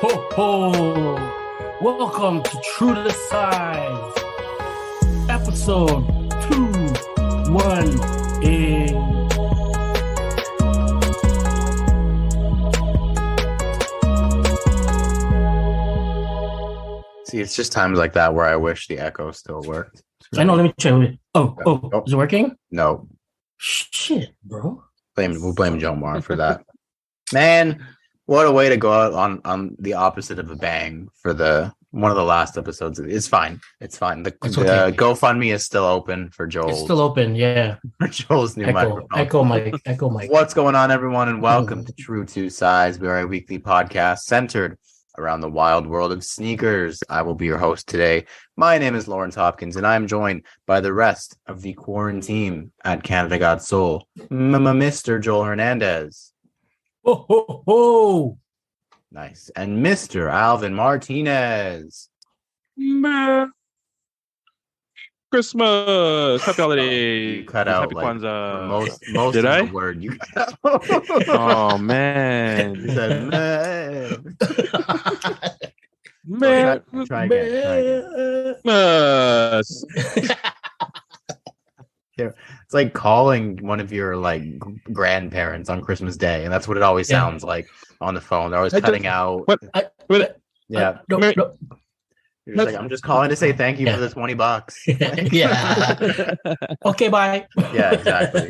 ho, ho! Welcome to True to Size, episode 218. See, it's just times like that where I wish the echo still worked. I know, let me check. Oh, is it working? No. Shit, bro. We'll blame Jomar for that. Man, what a way to go out on the opposite of a bang for one of the last episodes. It's fine. It's fine. The GoFundMe is still open for Joel. It's still open, yeah. For Joel's new microphone. Echo mic. What's going on, everyone, and welcome to True to Size. We are a weekly podcast centered around the wild world of sneakers. I will be your host today. My name is Lawrence Hopkins, and I'm joined by the rest of the quarantine at Canada Got Soul, Mr. Joel Hernandez. Ho, ho, ho! Nice. And Mr. Alvin Martinez. Christmas! Happy holidays! You cut out Happy Kwanzaa. Most Did of I? the word you cut out. Oh, man. You said, man. Man. Try again. Christmas. It's like calling one of your grandparents on Christmas Day, and that's what it always sounds like on the phone. They're always cutting out. What? Yeah. No. You're just like, I'm just calling to say thank you for the $20. Yeah. Okay, bye. Yeah, exactly.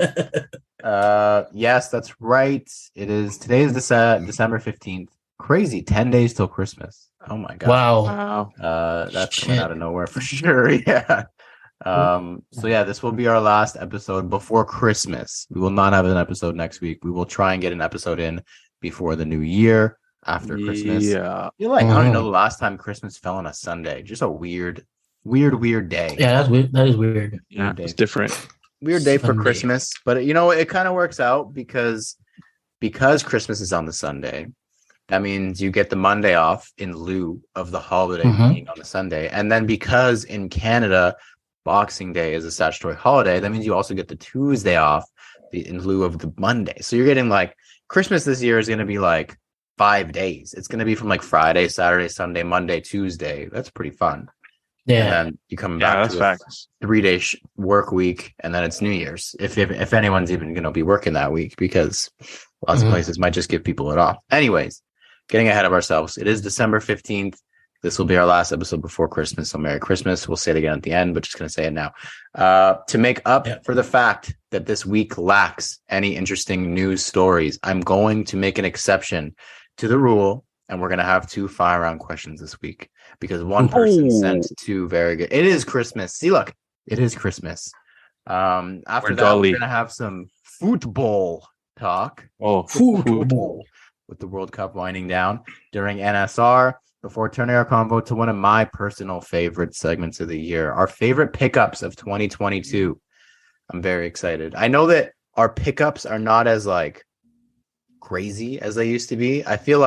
Yes, that's right. Today is December 15th. Crazy, 10 days till Christmas. Oh my god. Wow. That's coming out of nowhere for sure. Yeah. So yeah, this will be our last episode before Christmas. We will not have an episode next week. We will try and get an episode in before the new year after Christmas. Yeah. You're like, I don't even know the last time Christmas fell on a Sunday. Just a weird day. Yeah, that's weird. That is weird. Yeah, it's different. Weird day for Sunday. Christmas, but it kind of works out because Christmas is on the Sunday. That means you get the Monday off in lieu of the holiday being on the Sunday. And then because in Canada, Boxing Day is a statutory holiday, that means you also get the Tuesday off in lieu of the Monday. So you're getting Christmas this year is going to be 5 days. It's going to be from Friday, Saturday, Sunday, Monday, Tuesday. That's pretty fun. Yeah. And then you come back to facts. 3-day work week, and then it's New Year's. If anyone's even going to be working that week, because lots of places might just give people it off. Anyways, getting ahead of ourselves. It is December 15th. This will be our last episode before Christmas. So Merry Christmas. We'll say it again at the end, but just going to say it now. To make up for the fact that this week lacks any interesting news stories, I'm going to make an exception to the rule, and we're going to have 2 fire-round questions this week because one person sent 2 very good. It is Christmas. See, look, it is Christmas. After we're going to have some football talk. Football. With the World Cup winding down during NSR, before turning our convo to one of my personal favorite segments of the year, our favorite pickups of 2022. I'm very excited. I know that our pickups are not as crazy as they used to be. I feel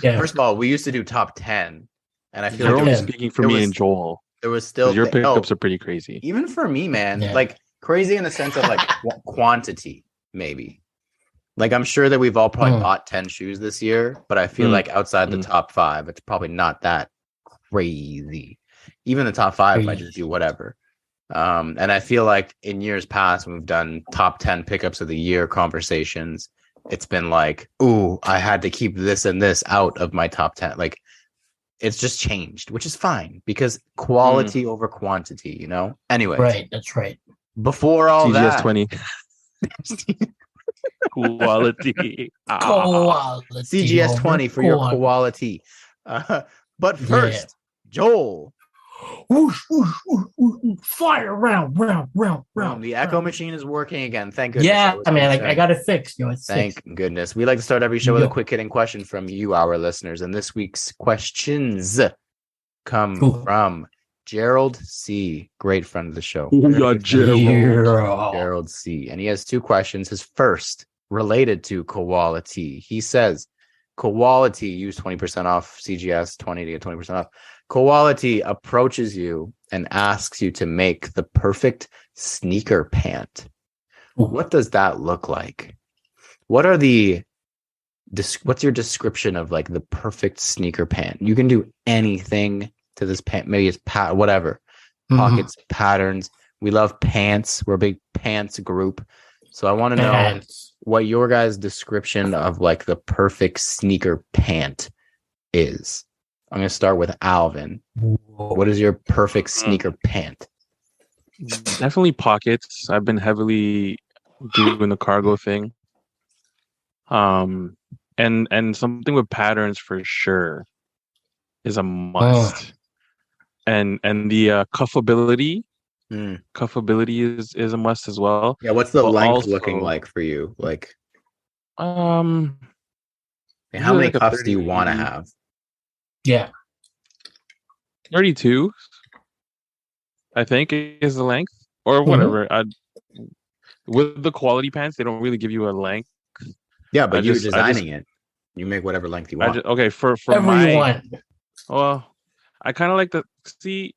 first of all, we used to do top 10, and I feel You're only speaking for me and Joel. There was still your pickups are pretty crazy. Even for me, man, crazy in the sense of quantity, maybe. I'm sure that we've all probably bought 10 shoes this year, but I feel outside the top 5, it's probably not that crazy. Even the top 5 might just do whatever. And I feel in years past, when we've done top 10 pickups of the year conversations, it's been ooh, I had to keep this and this out of my top 10. It's just changed, which is fine because quality over quantity, Anyway. Right, that's right. Before all CGS that. 20. Quality. CGS 20 for your quality. But first, Joel. Whoosh, whoosh, whoosh, whoosh, fire round. The echo machine is working again. Thank goodness. Yeah, I got it fixed. Thank goodness. We like to start every show with a quick hitting question from you, our listeners. And this week's questions come from Gerald C., great friend of the show. Gerald C. And he has 2 questions. His first, related to quality. He says, quality, use 20% off CGS 20 to get 20% off. Quality approaches you and asks you to make the perfect sneaker pant. What does that look like? What are the what's your description of like the perfect sneaker pant? You can do anything to this pant. Maybe it's whatever. Pockets, patterns. We love pants. We're a big pants group. So I want to know what your guys' description of like the perfect sneaker pant is. I'm going to start with Alvin. Whoa. What is your perfect sneaker pant? Definitely pockets. I've been heavily doing the cargo thing. And something with patterns for sure is a must. And the cuffability is a must as well. Yeah, what's the length also looking like for you? Like, how many like cuffs do you want to have? Yeah, 32, I think, is the length, or whatever. With the quality pants, they don't really give you a length. Yeah, but you're designing it. You make whatever length you want. Okay, for whatever you want. Well, I kind of like to see.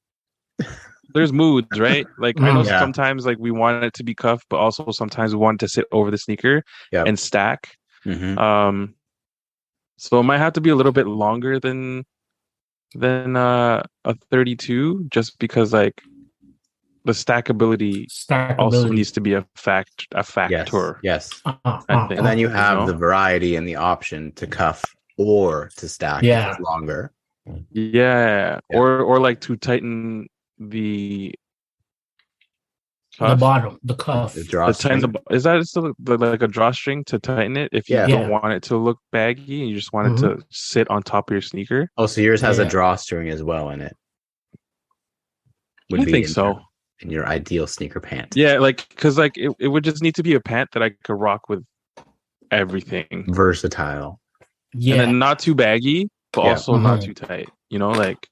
There's moods, right? Like I know sometimes like we want it to be cuffed, but also sometimes we want it to sit over the sneaker and stack. So it might have to be a little bit longer than a 32, just because like the stackability also needs to be a factor. Yes. And then you have the variety and the option to cuff or to stack if it's longer. Yeah. Or like to tighten the cuff. The bottom, the cuff. Is that still like a drawstring to tighten it if you don't want it to look baggy and you just want it to sit on top of your sneaker? Oh, so yours has a drawstring as well in it. I think so. In your ideal sneaker pant. Yeah, like because like it would just need to be a pant that I could rock with everything. Versatile. Yeah. And then not too baggy, but also not too tight. You know, like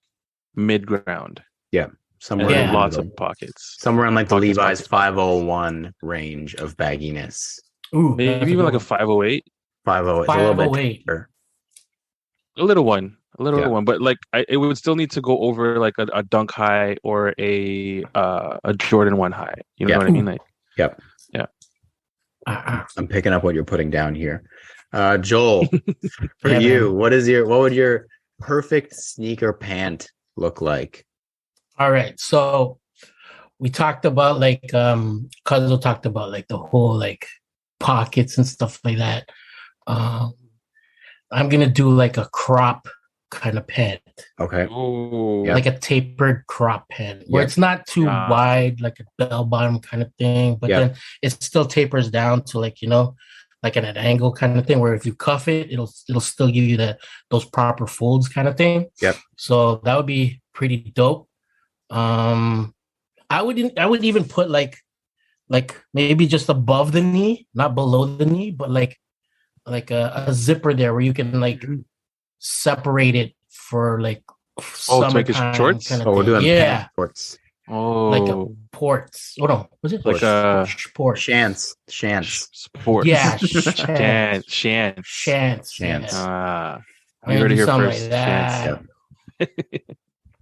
mid ground. Yeah. Somewhere lots of pockets. Somewhere in like the Levi's 501 range of bagginess. Ooh, maybe even like a 508. 508. 508. A little one, but like it would still need to go over like a Dunk high or a Jordan 1 high. You know what I mean? Like, yeah. I'm picking up what you're putting down here. Joel, for you, what would your perfect sneaker pant look like? All right, so we talked about like Cuzzo talked about like the whole like pockets and stuff like that. I'm gonna do like a crop kind of pant. Okay. Like a tapered crop pant where it's not too wide, like a bell bottom kind of thing, but then it still tapers down to like, you know, like at an angle kind of thing where if you cuff it, it'll still give you those proper folds kind of thing. Yep. So that would be pretty dope. I would even put like maybe just above the knee, not below the knee, but like a zipper there where you can like separate it for like to make it shorts. Kind of we're doing pant shorts. Like a ports. Hold on, was it like a port? Shants. Sports. Yeah, shants. You heard it here first. Like that.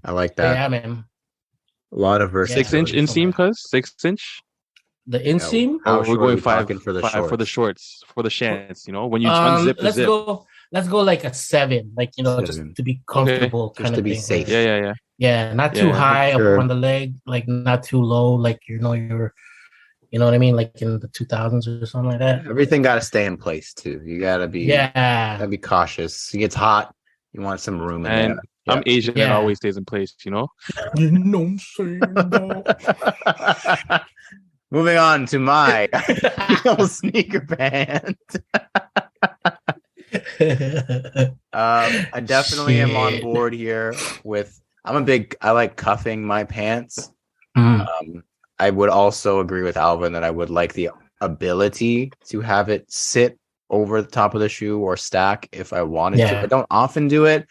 I like that. Yeah, man. A lot of verse. 6-inch inseam, 6-inch. The inseam? We're going 5 for the shorts, for the shants. You know, when you unzip the zip. Let's go like a 7, like, you know, 7. Just to be comfortable, just to be thing. safe. Yeah, not too high up on the leg, like not too low, like you know what I mean, like in the 2000s or something like that. Everything got to stay in place too. You gotta be cautious. It gets hot. You want some room in there. I'm Asian. It always stays in place. You know. You know what I'm saying? Moving on to my sneaker pant. I definitely am on board here with. I like cuffing my pants. I would also agree with Alvin that I would like the ability to have it sit over the top of the shoe or stack if I wanted to. I don't often do it,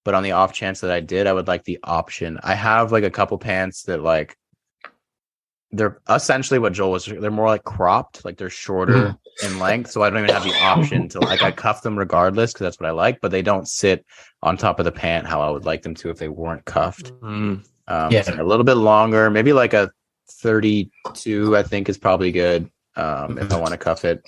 but on the off chance that I did, I would like the option. I have like a couple pants that like they're essentially what Joel was. They're more like cropped, like they're shorter in length. So I don't even have the option to like I cuff them regardless because that's what I like, but they don't sit on top of the pant how I would like them to if they weren't cuffed. So a little bit longer, maybe like a 32, I think is probably good if I want to cuff it.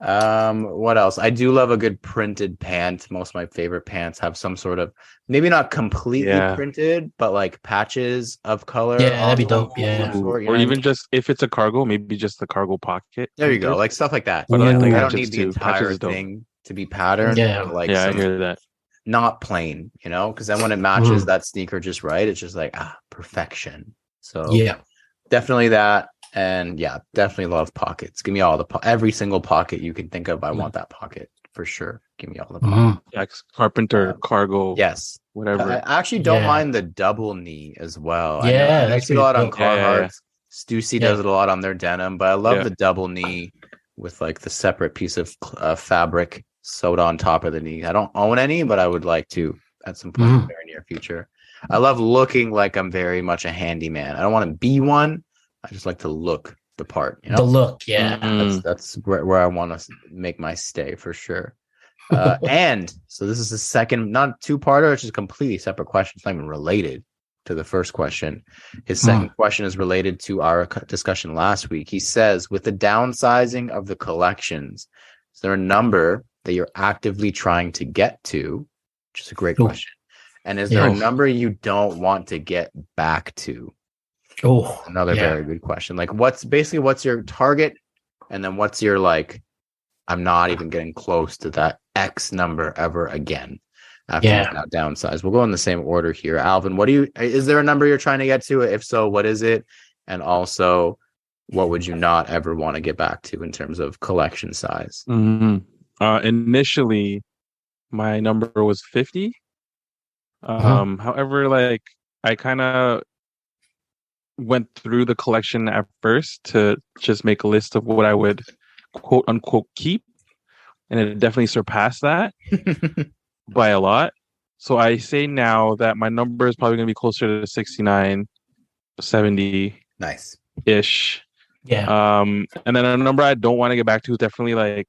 What else? I do love a good printed pant. Most of my favorite pants have some sort of, maybe not completely printed, but like patches of color. Yeah, that'd be dope. Yeah. Or even just if it's a cargo, maybe just the cargo pocket. There you go. Like stuff like that. But I like the I don't need the entire thing to be patterned. Yeah. Like I hear that. Not plain, because then when it matches that sneaker just right, it's just like, perfection. So yeah, definitely that. And yeah, definitely love pockets. Give me all every single pocket you can think of. I want that pocket for sure. Give me all the pockets. Yeah, carpenter, cargo. Yes. Whatever. I actually don't mind the double knee as well. Yeah, I see a lot on Carhartt. Stussy does it a lot on their denim, but I love the double knee with like the separate piece of fabric sewed on top of the knee. I don't own any, but I would like to at some point in the very near future. I love looking like I'm very much a handyman. I don't want to be one. I just like to look the part. The look, yeah. That's where I want to make my stay for sure. And so this is the second, not two-parter. It's just a completely separate question. It's not even related to the first question. His second question is related to our discussion last week. He says, with the downsizing of the collections, is there a number that you're actively trying to get to? Which is a great question. And is there a number you don't want to get back to? Oh, another very good question. Like, what's your target? And then what's your, like, I'm not even getting close to that X number ever again after you've now downsized. We'll go in the same order here. Alvin, is there a number you're trying to get to? If so, what is it? And also, what would you not ever want to get back to in terms of collection size? Initially, my number was 50. However, like, I kind of went through the collection at first to just make a list of what I would quote unquote keep, and it definitely surpassed that by a lot. So I say now that my number is probably going to be closer to 69, 70 ish. And then a number I don't want to get back to is definitely like,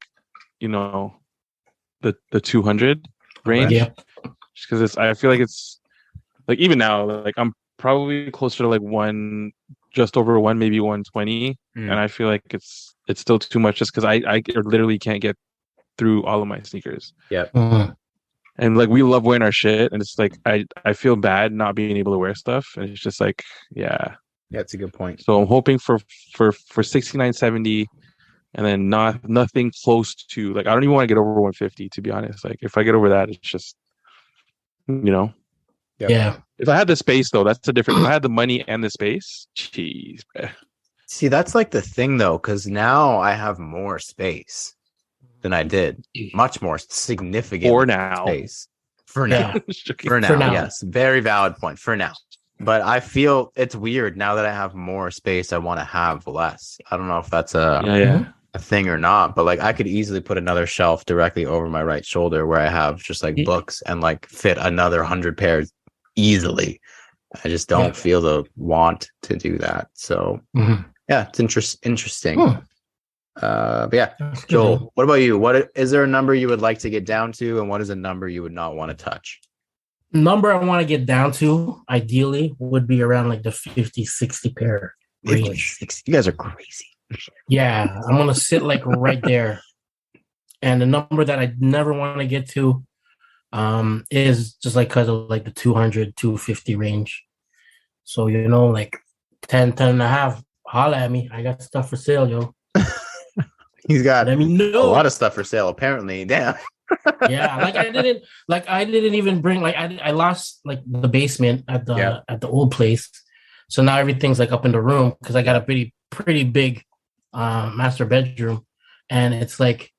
the 200 range. Just because I feel like it's like, even now, like I'm probably closer to like just over one, maybe 120. And I feel like it's still too much just because I literally can't get through all of my sneakers. And like, we love wearing our shit, and it's like I feel bad not being able to wear stuff, and it's just like that's a good point. So I'm hoping for 69, 70, and then nothing close to, like, I don't even want to get over 150, to be honest. Like, if I get over that, it's just if I had the space, though, that's a different. If I had the money and the space, jeez. See, that's like the thing, though, because now I have more space than I did. Much more significant space. For now. For now, yes. Very valid point. For now. But I feel it's weird now that I have more space, I want to have less. I don't know if that's a thing or not, but like, I could easily put another shelf directly over my right shoulder where I have just like books and like fit another 100 pairs easily. I just don't feel the want to do that. So it's interesting. But Joel, what about you? What is there a number you would like to get down to, and what is a number you would not want to touch? Number I want to get down to, ideally, would be around like the 50, 60 pair range. 60. You guys are crazy. Yeah, I'm gonna sit like right there. And the number that I never want to get to is just like because of like the 200, 250 range. So, like 10 and a half, holla at me. I got stuff for sale, yo. He's got a lot of stuff for sale, apparently. Damn. I didn't even bring, like, I lost like the basement at the old place. So now everything's like up in the room because I got a pretty big master bedroom, and it's like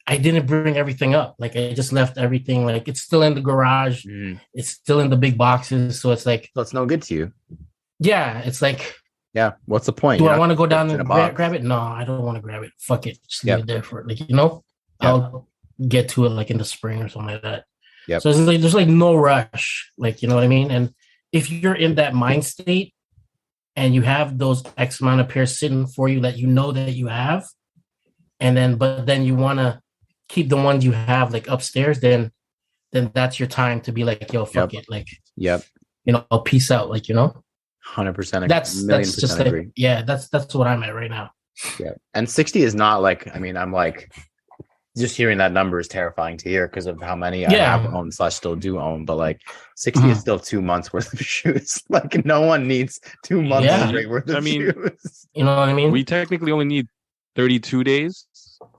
I didn't bring everything up. Like, I just left everything, like, it's still in the garage. It's still in the big boxes. So it's like, that's no good to you. Yeah, it's like, what's the point? Do I want to go down and grab it? No, I don't want to grab it. Fuck it. Just leave it there for, like, I'll get to it like in the spring or something like that. So it's like, there's like no rush, like, you know what I mean? And if you're in that mind state and you have those X amount of pairs sitting for you that that you have, but then you want to keep the ones you have like upstairs, then that's your time to be like, yo, fuck it. Like, peace out. Like, 100%. That's just like, agree. That's what I'm at right now. Yeah. And 60 is not like, I mean, I'm like, just hearing that number is terrifying to hear because of how many I have owned / still do own. But like 60 is still 2 months worth of shoes. Like no one needs 2 months straight worth of shoes. You know what I mean? We technically only need 32 days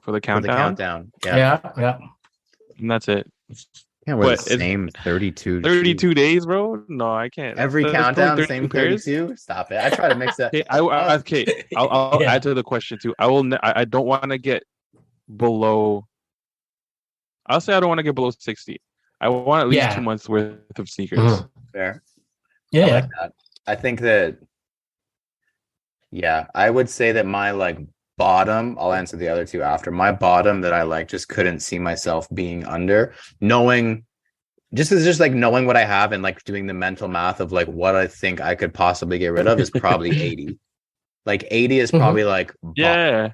for the countdown. Yeah. And that's it. Can't wear the same 32 days, bro. No, I can't. Every countdown, same 32. Stop it. I try to mix that. I'll add to the question too. I don't want to get below. I'll say I don't want to get below 60. I want at least 2 months worth of sneakers. Mm-hmm. Fair. Yeah. I like that. I think that. Yeah, I would say that my like bottom, I'll answer the other two after. My bottom that I like just couldn't see myself being under, knowing knowing what I have and like doing the mental math of like what I think I could possibly get rid of is probably 80. Like 80 is probably like bottom.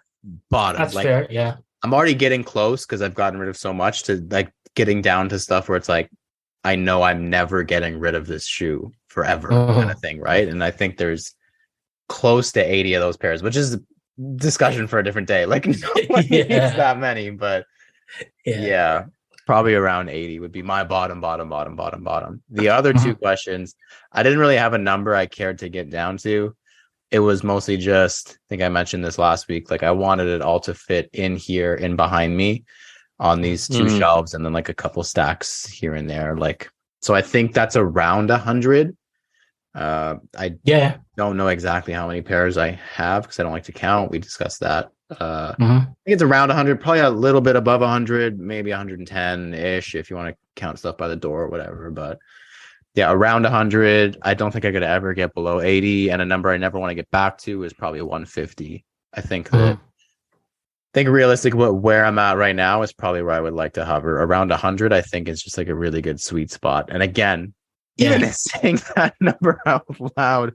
That's like, fair. Yeah. I'm already getting close because I've gotten rid of so much to like getting down to stuff where it's like I know I'm never getting rid of this shoe forever kind of thing, right? And I think there's close to 80 of those pairs, which is discussion for a different day. Like no one needs that many, but yeah, probably around 80 would be my bottom. The other two questions, I didn't really have a number I cared to get down to. It was mostly just, I think I mentioned this last week, like I wanted it all to fit in here and behind me on these two shelves and then like a couple stacks here and there. Like, so I think that's around 100. I don't know exactly how many pairs I have because I don't like to count. We discussed that. I think it's around 100, probably a little bit above 100, maybe 110 ish if you want to count stuff by the door or whatever. But yeah, around 100. I don't think I could ever get below 80, and a number I never want to get back to is probably 150. I think that. I think realistic where I'm at right now is probably where I would like to hover. Around 100, I think is just like a really good sweet spot. And again, even saying that number out loud,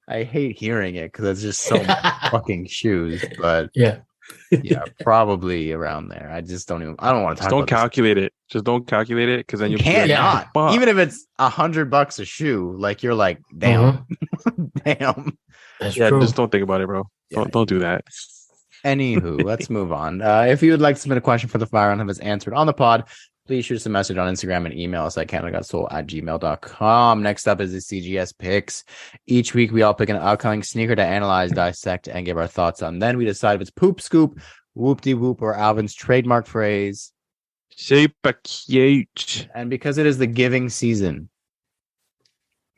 I hate hearing it because it's just so much fucking shoes. But yeah, probably around there. I don't want to talk. Don't calculate it. Just don't calculate it because then you can't not. Even if it's $100 a shoe, like you're like, damn, damn. That's true. Just don't think about it, bro. Don't do that. Anywho, let's move on. If you would like to submit a question for the fire and have us answered on the pod, please shoot us a message on Instagram and email us at canadagotsole@gmail.com. Next up is the CGS Picks. Each week, we all pick an upcoming sneaker to analyze, dissect, and give our thoughts on. Then we decide if it's poop scoop, whoop-de-whoop, or Alvin's trademark phrase. Super cute. And because it is the giving season,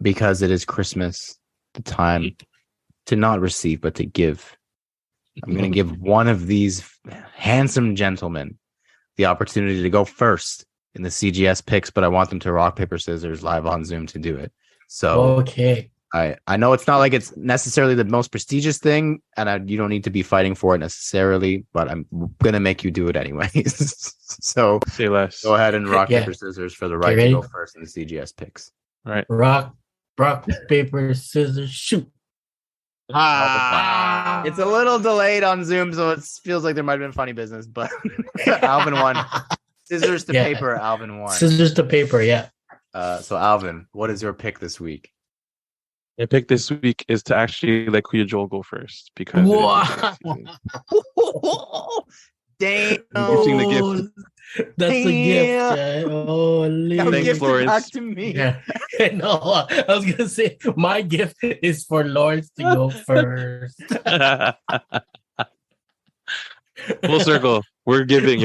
because it is Christmas, the time to not receive, but to give, I'm going to give one of these handsome gentlemen the opportunity to go first in the CGS Picks, but I want them to rock, paper, scissors live on Zoom to do it. So I know it's not like it's necessarily the most prestigious thing, and you don't need to be fighting for it necessarily, but I'm going to make you do it anyways. So say less. Go ahead and rock, paper, scissors for the right to go first in the CGS Picks. All right. Rock, paper, scissors, shoot. It's a little delayed on Zoom, so it feels like there might have been funny business, but Alvin won. Scissors to paper, Alvin won. Scissors to paper, so Alvin, what is your pick this week? My pick this week is to actually let Kuya Joel go first because damn, the gift. That's the gift. Thanks, Lawrence. Back to me. Yeah. No, I was gonna say my gift is for Lawrence to go first. Full circle. We're giving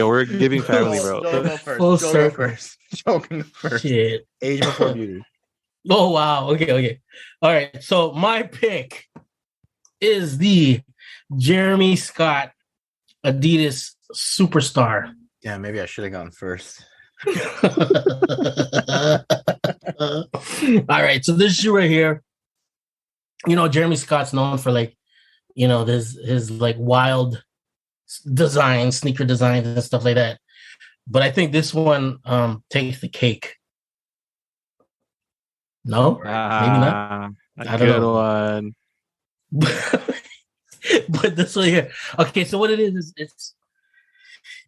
family, bro. Full circle. Joking first. Shit. Age before beauty. Oh wow. Okay. All right. So my pick is the Jeremy Scott Adidas Superstar. Yeah, maybe I should have gone first. All right, so this shoe right here, Jeremy Scott's known for his like wild designs, sneaker designs and stuff like that. But I think this one takes the cake. No, maybe not. I don't know. But this one here, okay. So what it is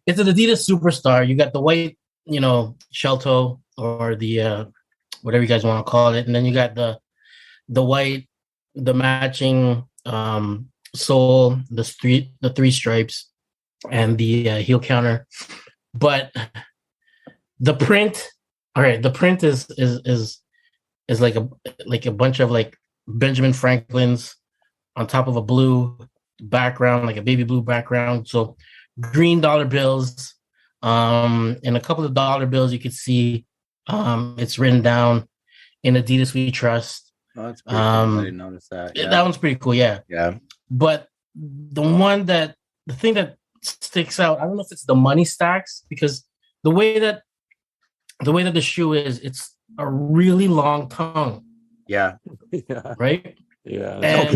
it's an Adidas Superstar. You got the white, shell toe or the whatever you guys want to call it, and then you got the white, the matching sole, the three stripes, and the heel counter. But the print, all right, the print is like a bunch of like Benjamin Franklin's on top of a blue background, like a baby blue background. So green dollar bills. And a couple of dollar bills you could see it's written down in Adidas We Trust. Oh, that's pretty cool. I didn't notice that. Yeah. That one's pretty cool, yeah. Yeah. But the thing that sticks out, I don't know if it's the money stacks, because the way that the shoe is, it's a really long tongue. Yeah. Right? Yeah. And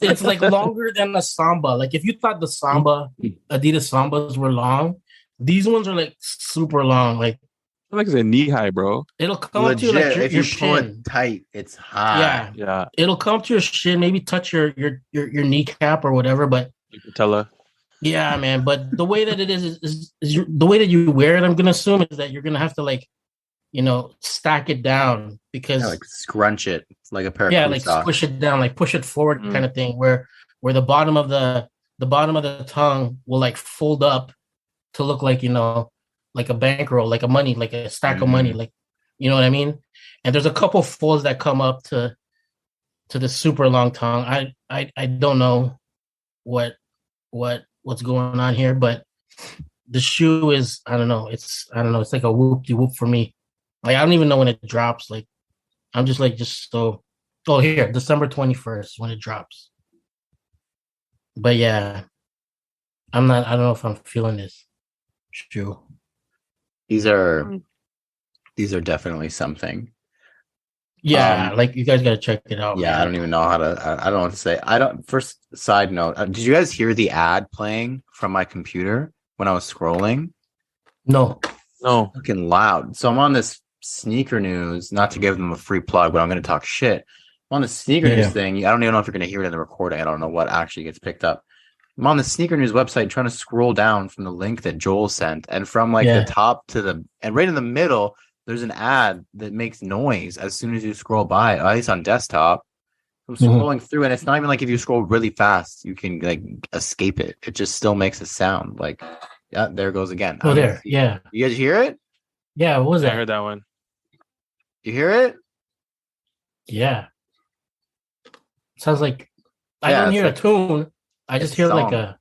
it's like longer than a Samba. Like if you thought the Adidas Sambas were long, these ones are like super long. Like it's a knee high, bro. It'll come up to like if your you pull shin. it tight, it's high. Yeah. It'll come up to your shin, maybe touch your kneecap or whatever. But you can tell her. Yeah, man. But the way that it is the way that you wear it, I'm gonna assume, is that you're gonna have to like, stack it down, because like scrunch it like a pair of like socks. squish it down, like push it forward kind of thing, where the bottom of the tongue will like fold up to look like, like a bankroll, like a stack of money, like, you know what I mean? And there's a couple folds that come up to the super long tongue. I don't know what's going on here, but the shoe is, I don't know, it's like a whoop-de-whoop for me. Like, I don't even know when it drops. Like, I'm just so. Oh, here, December 21st when it drops. But yeah, I don't know if I'm feeling this shoe. These are definitely something. Yeah, like you guys gotta check it out. Yeah, man. I don't even know how to. I don't know what to say. First side note, did you guys hear the ad playing from my computer when I was scrolling? No. Fucking loud. So I'm on this sneaker news. Not to give them a free plug, but I'm going to talk shit. I'm on the sneaker news thing. I don't even know if you're going to hear it in the recording. I don't know what actually gets picked up. I'm on the sneaker news website trying to scroll down from the link that Joel sent, and from like the top to and right in the middle, there's an ad that makes noise as soon as you scroll by, at least on desktop. I'm scrolling through, and it's not even like if you scroll really fast, you can like escape it. It just still makes a sound. Like, yeah, there it goes again. Oh, there. Yeah. You guys hear it? Yeah, what was that? I heard that one. You hear it? Yeah. Sounds like I don't hear a tune. I just hear like a.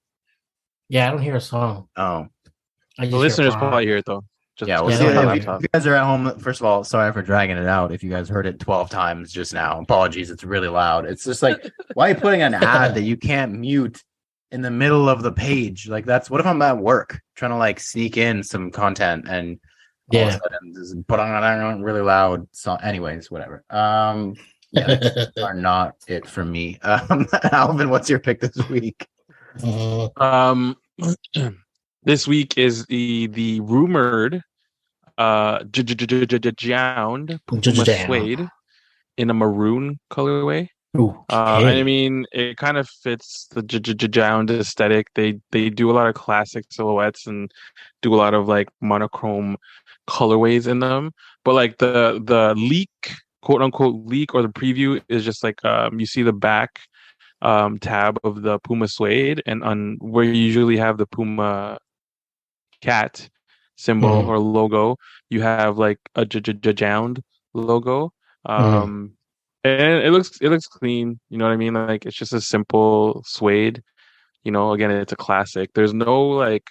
Yeah, I don't hear a song. Oh. The listeners probably hear it though. If you guys are at home, first of all, sorry for dragging it out. If you guys heard it 12 times just now, apologies. It's really loud. It's just like, why are you putting an ad that you can't mute in the middle of the page? Like, what if I'm at work trying to like sneak in some content and all of a sudden just put on really loud song? Anyways, whatever. Are not it for me. Alvin, what's your pick this week? This week is the rumored Jound Puma suede in a maroon colorway. And I mean, it kind of fits the Jound aesthetic. They do a lot of classic silhouettes and do a lot of like monochrome colorways in them. But like the leak, quote unquote leak, or the preview is just like you see the back tab of the Puma suede, and on where you usually have the Puma cat symbol or logo, you have like a Jound logo. And it looks clean, you know what I mean? Like, it's just a simple suede, again, it's a classic. There's no like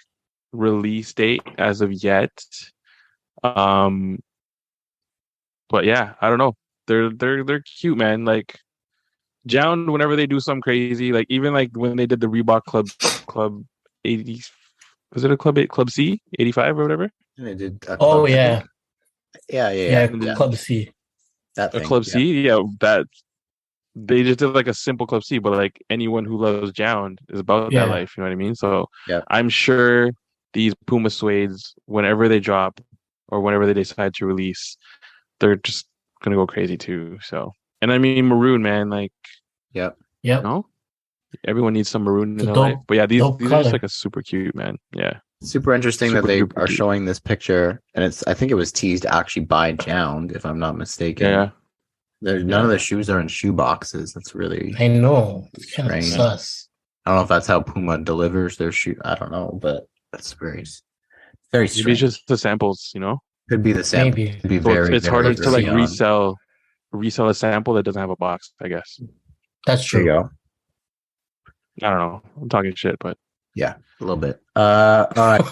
release date as of yet. But yeah, I don't know. They're cute, man. Like, Jound, whenever they do something crazy, like even like when they did the Reebok Club 80, was it a Club C 85 or whatever? They did. Oh yeah, Club C. That thing, Club C, that they just did like a simple Club C, but like anyone who loves Jound is about that life. You know what I mean? So I'm sure these Puma suedes, whenever they drop or whenever they decide to release, they're just gonna go crazy too. So, and I mean maroon, man, like no, everyone needs some maroon in their life. But yeah, these are just like a super cute, man. Yeah. Super interesting that they are showing this picture, and I think it was teased actually by Jound, if I'm not mistaken. Yeah. None of the shoes are in shoe boxes. That's really I know. It's kind of sus. I don't know if that's how Puma delivers their shoe. I don't know, but that's very strange. Maybe it's just the samples, Could be the sample. Maybe. Could be So it's harder to like young. resell a sample that doesn't have a box, I guess. That's true. There you go. I don't know. I'm talking shit, but yeah, a little bit. All right.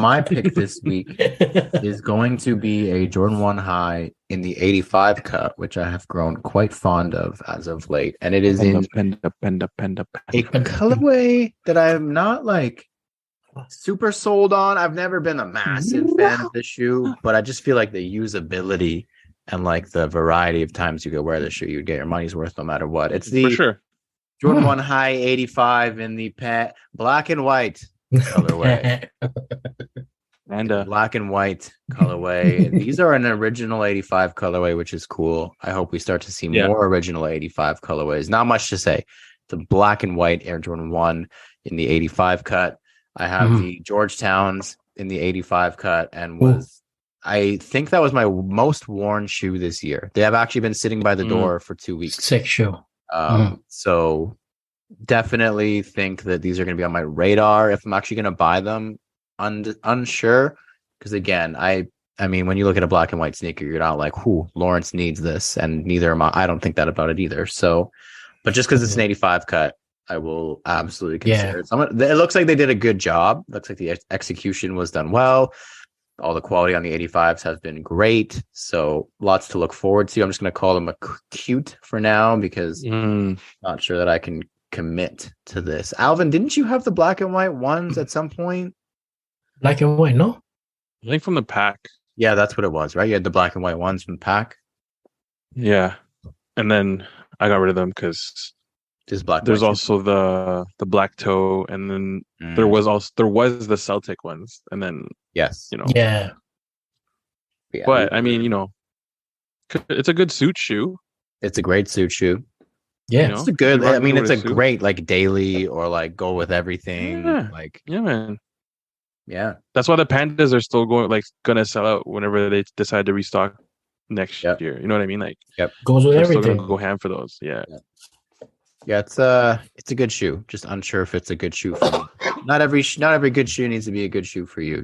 My pick this week is going to be a Jordan 1 high in the 85 cut, which I have grown quite fond of as of late. And it is in a colorway that I'm not like super sold on. I've never been a massive fan of the shoe, but I just feel like the usability and like the variety of times you could wear the shoe, you'd get your money's worth no matter what. It's the for sure Jordan 1 high 85 in the black and white colorway. And black and white colorway. These are an original 85 colorway, which is cool. I hope we start to see more original 85 colorways. Not much to say. The black and white Air Jordan 1 in the 85 cut. I have the Georgetowns in the 85 cut, and I think that was my most worn shoe this year. They have actually been sitting by the door for 2 weeks. Sick shoe. So definitely think that these are going to be on my radar if I'm actually going to buy them. Unsure, because again, I mean, when you look at a black and white sneaker, you're not like, Lawrence needs this, and neither am I. I don't think that about it either. So, but just because it's an 85 cut, I will absolutely consider it. It looks like they did a good job. Looks like the execution was done well. All the quality on the 85s has been great. So lots to look forward to. I'm just going to call them a cute for now because not sure that I can commit to this. Alvin, didn't you have the black and white ones at some point? Black and white, no? I think from the pack. Yeah, that's what it was, right? You had the black and white ones from the pack. Yeah. And then I got rid of them because there's also the black toe, and then there was the Celtic ones, and then yeah. But I mean, it's a good suit shoe. It's a great suit shoe. Yeah, it's a good. I mean, it's a great like daily or like go with everything. Yeah, man. Yeah, that's why the Pandas are still gonna sell out whenever they decide to restock next year. You know what I mean? Like, goes with everything. Still gonna go ham for those. Yeah. Yeah, it's a good shoe. Just unsure if it's a good shoe for me. Not every good shoe needs to be a good shoe for you.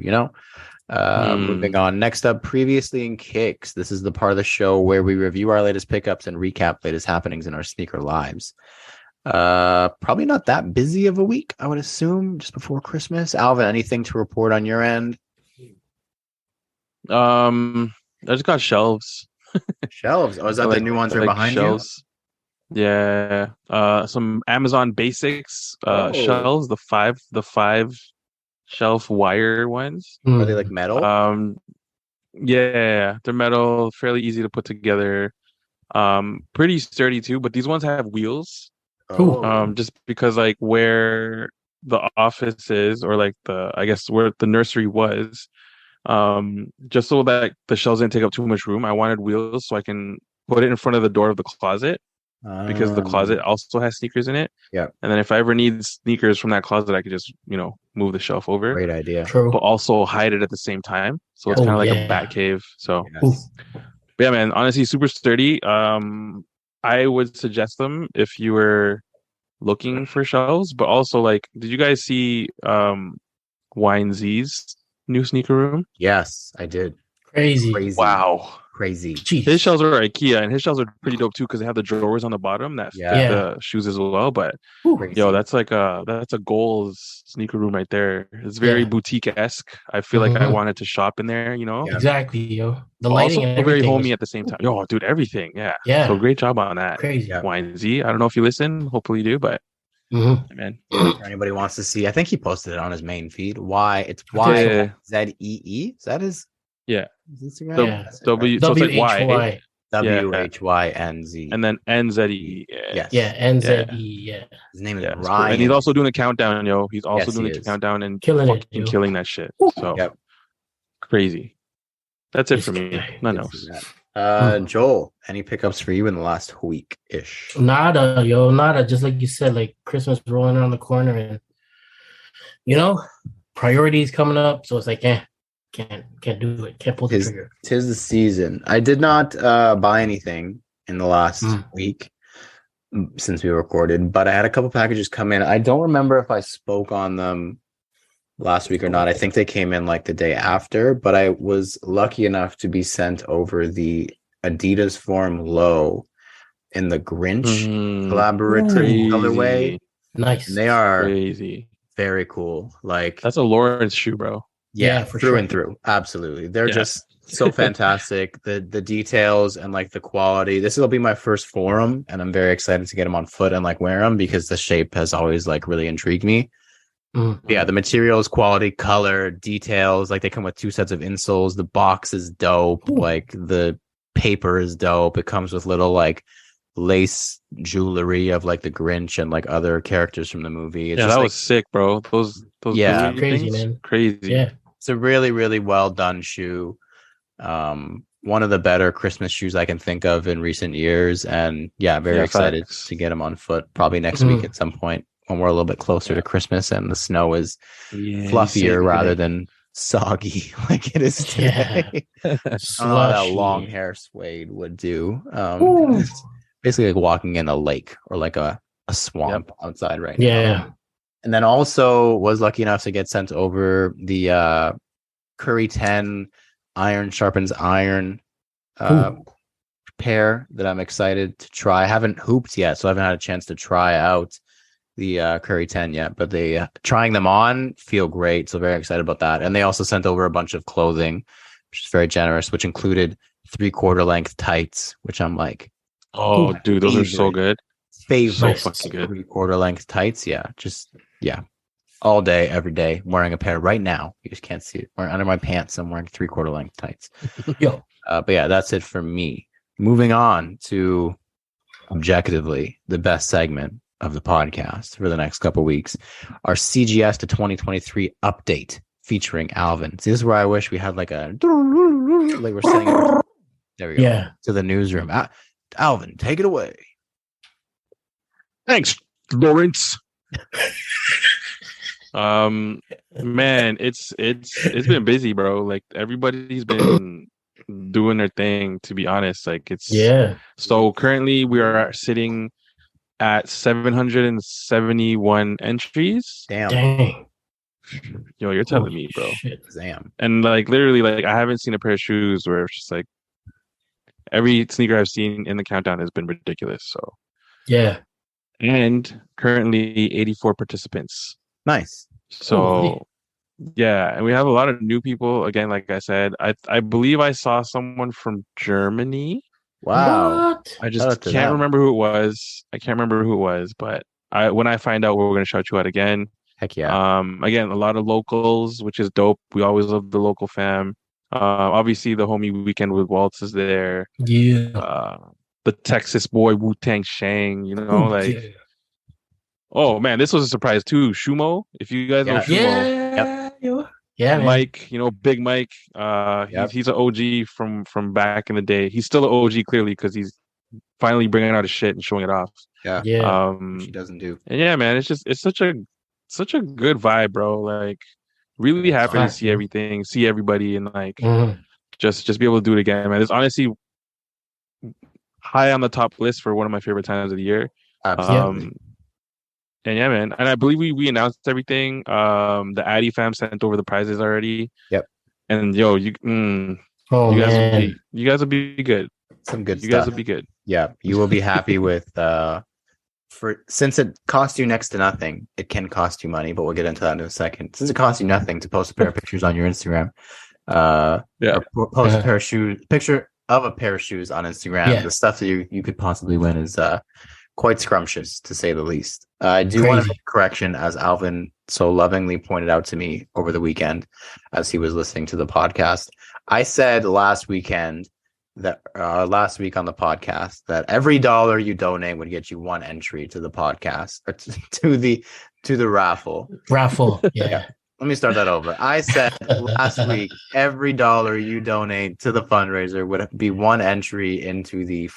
Moving on. Next up, previously in Kicks. This is the part of the show where we review our latest pickups and recap latest happenings in our sneaker lives. Probably not that busy of a week, I would assume, just before Christmas. Alvin, anything to report on your end? I just got shelves. Shelves? Oh, is that the new ones are behind shelves? You? Yeah. Some Amazon Basics shelves, the five shelf wire ones. Are they like metal? Yeah, they're metal, fairly easy to put together. Pretty sturdy too, but these ones have wheels. Just because like where the office is, or like where the nursery was, just so that the shelves didn't take up too much room, I wanted wheels so I can put it in front of the door of the closet, because the closet also has sneakers in it. Yeah. And then if I ever need sneakers from that closet, I could just, move the shelf over. Great idea. True. But also hide it at the same time. So it's kind of like a bat cave. So but yeah, man, honestly, super sturdy. I would suggest them if you were looking for shelves, but also like, did you guys see YNZ's new sneaker room? Yes, I did. Crazy. Wow. Crazy. Jeez. His shelves are IKEA, and his shelves are pretty dope too because they have the drawers on the bottom that fit the shoes as well. But that's like that's a goals sneaker room right there. It's very boutique-esque. I feel like I wanted to shop in there, Exactly, yo. The lighting also and very homey at the same time. Yo, dude, everything. Yeah. So great job on that. Crazy. YNZ. I don't know if you listen. Hopefully you do, but man. If anybody wants to see, I think he posted it on his main feed. It's YZEE. Is that his? Yeah. Instagram? W. So it's like Y. WHYNZ. And then NZE. Yes. Yeah, NZE. Yeah. His name is Ryan. And he's also doing a countdown, yo. He's also doing a countdown and killing that shit. So crazy. That's it for me. Nothing else. Joel, any pickups for you in the last week-ish? Nada. Just like you said, like Christmas rolling around the corner, and priorities coming up. So it's like, can't do it. Can't pull the trigger. Tis the season. I did not buy anything in the last week since we recorded, but I had a couple packages come in. I don't remember if I spoke on them last week or not. I think they came in like the day after, but I was lucky enough to be sent over the Adidas Form Low in the Grinch collaborative colorway. Nice. And they are crazy. Very cool. Like, that's a Lawrence shoe, bro. Yeah, for through and through. Absolutely. They're just so fantastic. The details and like the quality. This will be my first Forum, and I'm very excited to get them on foot and like wear them because the shape has always like really intrigued me. Yeah, the materials, quality, color, details. Like, they come with 2 sets of insoles. The box is dope. Like, the paper is dope. It comes with little like lace jewelry of like the Grinch and like other characters from the movie. It's that just, was sick, bro. Those crazy, things, man. Crazy. Yeah, it's a really, really well done shoe. One of the better Christmas shoes I can think of in recent years, and very excited to get them on foot probably next week at some point when we're a little bit closer to Christmas and the snow is fluffier rather than soggy like it is today. I don't know how that long hair suede would do. It's basically like walking in a lake or like a swamp outside right now. And then also was lucky enough to get sent over the Curry 10 Iron Sharpens Iron pair that I'm excited to try. I haven't hooped yet, so I haven't had a chance to try out the Curry 10 yet, but they trying them on feel great, so very excited about that. And they also sent over a bunch of clothing, which is very generous, which included 3/4 length tights, which I'm like, oh dude, those are so good. Favorite so fucking good 3/4 length tights. All day, every day. I'm wearing a pair right now. You just can't see it. Under my pants, I'm wearing 3/4 length tights. But that's it for me. Moving on to objectively the best segment of the podcast for the next couple of weeks, our CGS to 2023 update featuring Alvin. See, this is where I wish we had like a like we're saying. There we go. To the newsroom. Alvin, take it away. Thanks, Lawrence. Man, it's been busy, bro. Like, everybody's been doing their thing, to be honest. Like, it's so currently we are sitting at 771 entries. Dang. Yo, you're telling me, bro. Shit. Damn. And like, literally, like, I haven't seen a pair of shoes where it's just like every sneaker I've seen in the countdown has been ridiculous. So and currently 84 participants. Nice. So and we have a lot of new people. Again, like I said, I believe I saw someone from Germany. Wow. What? I just can't remember who it was. But when I find out, we're going to shout you out again. Heck yeah. Again, a lot of locals, which is dope. We always love the local fam. Obviously the homie Weekend with Waltz is there. The Texas boy Wu-Tang Shang, oh man, this was a surprise too. Shumo, if you guys know Shumo. Mike, Big Mike. He's an OG from back in the day. He's still an OG clearly because he's finally bringing out his shit and showing it off. She doesn't do. And man, it's such a good vibe, bro. Like, really happy to see everything, see everybody, and like just be able to do it again, man. It's honestly high on the top list for one of my favorite times of the year. Absolutely. And man, and I believe we announced everything. The Addy fam sent over the prizes already. Yep. And you guys will be good. Some good stuff. You guys will be good. Yeah, you will be happy with since it costs you next to nothing, it can cost you money, but we'll get into that in a second. Since it costs you nothing to post a pair of pictures on your Instagram, or post a pair of shoes, picture of a pair of shoes on Instagram, the stuff that you could possibly win is quite scrumptious, to say the least. I do want to make a correction, as Alvin so lovingly pointed out to me over the weekend as he was listening to the podcast. I said last week on the podcast that every $1 you donate would get you one entry to the podcast, or to the raffle. Let me start that over. I said last week, every $1 you donate to the fundraiser would be one entry into the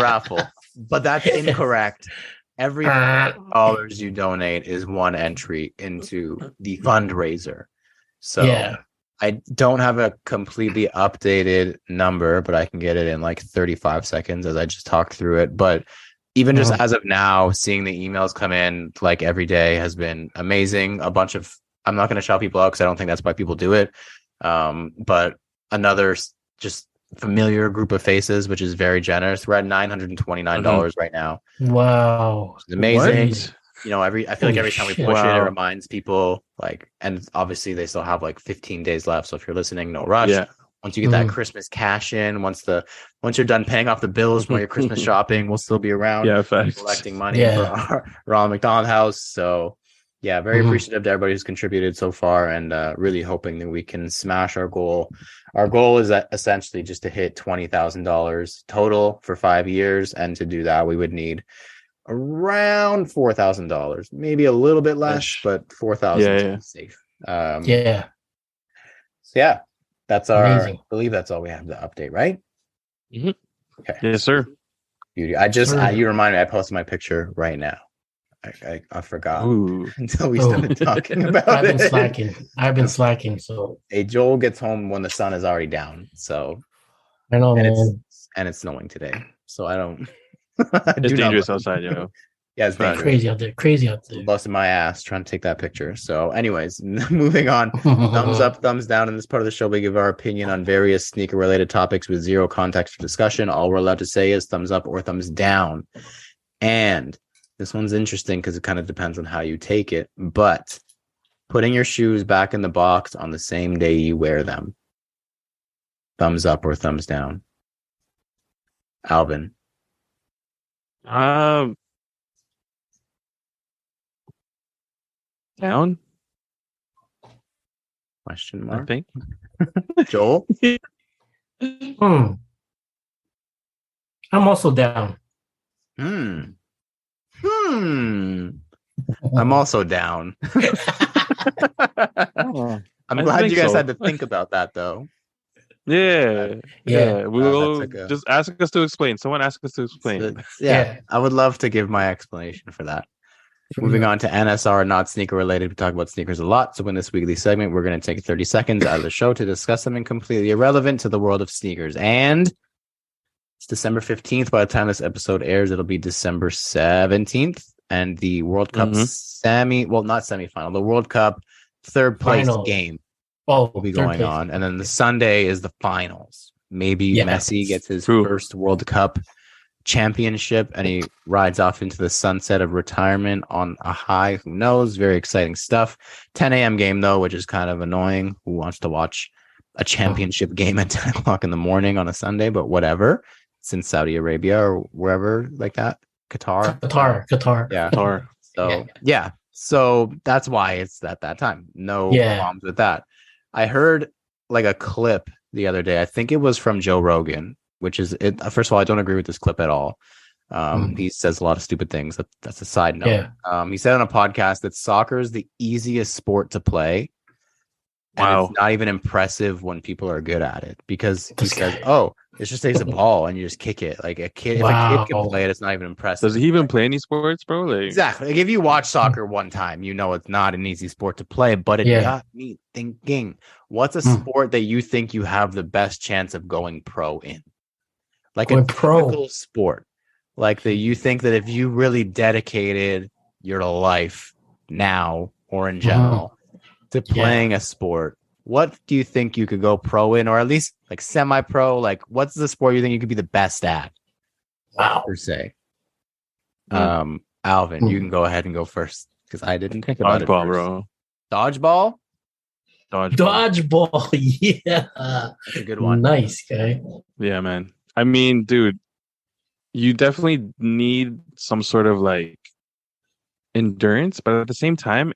raffle. But that's incorrect. Every $1 you donate is one entry into the fundraiser. So I don't have a completely updated number, but I can get it in like 35 seconds as I just talked through it. But even just as of now, seeing the emails come in like every day has been amazing. I'm not going to shout people out because I don't think that's why people do it. But another just familiar group of faces, which is very generous. We're at $929 right now. Wow. It's amazing. What? I feel like every time we push it, it reminds people and obviously they still have like 15 days left. So if you're listening, no rush. Yeah. Once you get that Christmas cash in, once you're done paying off the bills from your Christmas shopping, we'll still be around collecting money for our Ronald McDonald House. So yeah, very appreciative to everybody who's contributed so far, and really hoping that we can smash our goal. Our goal is essentially just to hit $20,000 total for 5 years, and to do that, we would need around $4,000, maybe a little bit less, but $4,000 to be safe. So yeah, that's I believe that's all we have to update, right? Mm-hmm. Okay. Yes, sir. Beauty. You remind me, I posted my picture right now. I forgot until we started talking about it. I've been slacking. So hey, Joel gets home when the sun is already down. So I know, and it's snowing today. So I don't. It's dangerous outside, Yeah, it's crazy out there. Crazy out there. Busting my ass trying to take that picture. So, anyways, moving on. Thumbs up, thumbs down. In this part of the show, we give our opinion on various sneaker-related topics with zero context for discussion. All we're allowed to say is thumbs up or thumbs down. And this one's interesting because it kind of depends on how you take it. But putting your shoes back in the box on the same day you wear them. Thumbs up or thumbs down? Alvin. Down? Question mark. I think. Joel? I'm also down. I'm also down. I'm glad you guys had to think about that, though. Yeah. We'll just ask us to explain. Someone ask us to explain. I would love to give my explanation for that. Moving on to NSR, not sneaker related. We talk about sneakers a lot. So in this weekly segment, we're going to take 30 seconds out of the show to discuss something completely irrelevant to the world of sneakers. And it's December 15th. By the time this episode airs, it'll be December 17th. And the World Cup not semifinal, the World Cup third place game will be going on. And then the Sunday is the finals. Maybe Messi gets his first World Cup championship and he rides off into the sunset of retirement on a high. Who knows? Very exciting stuff. 10 a.m. game, though, which is kind of annoying. Who wants to watch a championship game at 10 o'clock in the morning on a Sunday? But whatever. It's in Saudi Arabia or wherever like that. Qatar. Yeah. Qatar. So, So that's why it's at that time. No problems with that. I heard like a clip the other day. I think it was from Joe Rogan, which is it. First of all, I don't agree with this clip at all. He says a lot of stupid things. That's a side note. He said on a podcast that soccer is the easiest sport to play. And it's not even impressive when people are good at it because he says, it just takes a ball and you just kick it. Like if a kid can play it, it's not even impressive. Does he even play any sports, bro? Exactly. Like if you watch soccer one time, you know it's not an easy sport to play, but it got me thinking, what's a sport that you think you have the best chance of going pro in? Like a typical sport. Like that you think that if you really dedicated your life now or in general to playing a sport, what do you think you could go pro in, or at least like semi-pro? Like, what's the sport you think you could be the best at? Per se. Alvin, you can go ahead and go first because I didn't think about Dodgeball, bro. Dodgeball? Dodgeball, yeah. That's a good one. Nice, guy. Yeah, man. I mean, dude, you definitely need some sort of like endurance, but at the same time,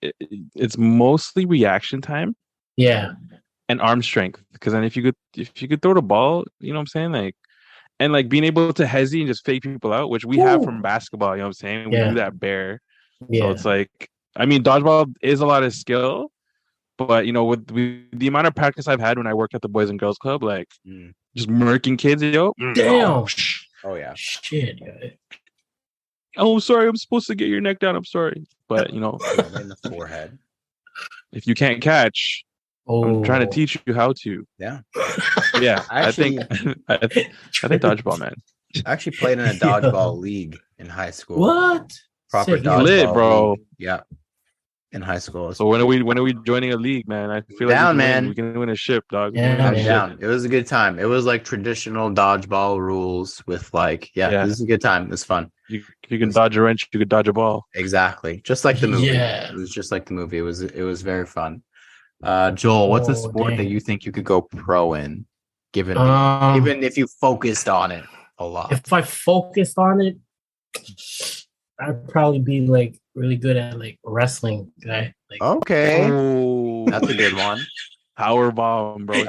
it's mostly reaction time. Yeah. And arm strength. Because then if you could throw the ball, you know what I'm saying? Like, and like being able to hezzy and just fake people out, which we have from basketball, you know what I'm saying? We do that bare. So it's like, I mean, dodgeball is a lot of skill, but you know, with the amount of practice I've had when I worked at the Boys and Girls Club, like just murking kids, yo. Damn. Oh yeah. Shit. Oh, sorry, I'm supposed to get your neck down. I'm sorry. But you know, in the forehead. If you can't catch, I'm trying to teach you how to. Yeah. Yeah. I think dodgeball, man. I actually played in a dodgeball league in high school. What? Proper Sick. dodgeball lit, bro. league. Yeah. In high school. So when are we joining a league, man? I feel like we can win a ship, dog. Yeah, I'm down. It was a good time. It was like traditional dodgeball rules with like, this is a good time. It was fun. You can dodge a wrench, you could dodge a ball. Exactly. Just like the movie. Yeah. It was just like the movie. It was very fun. Joel, what's a sport that you think you could go pro in, given if you focused on it a lot? If I focused on it, I'd probably be like really good at like wrestling guy. Like, okay. That's a good one. Power bomb, bro.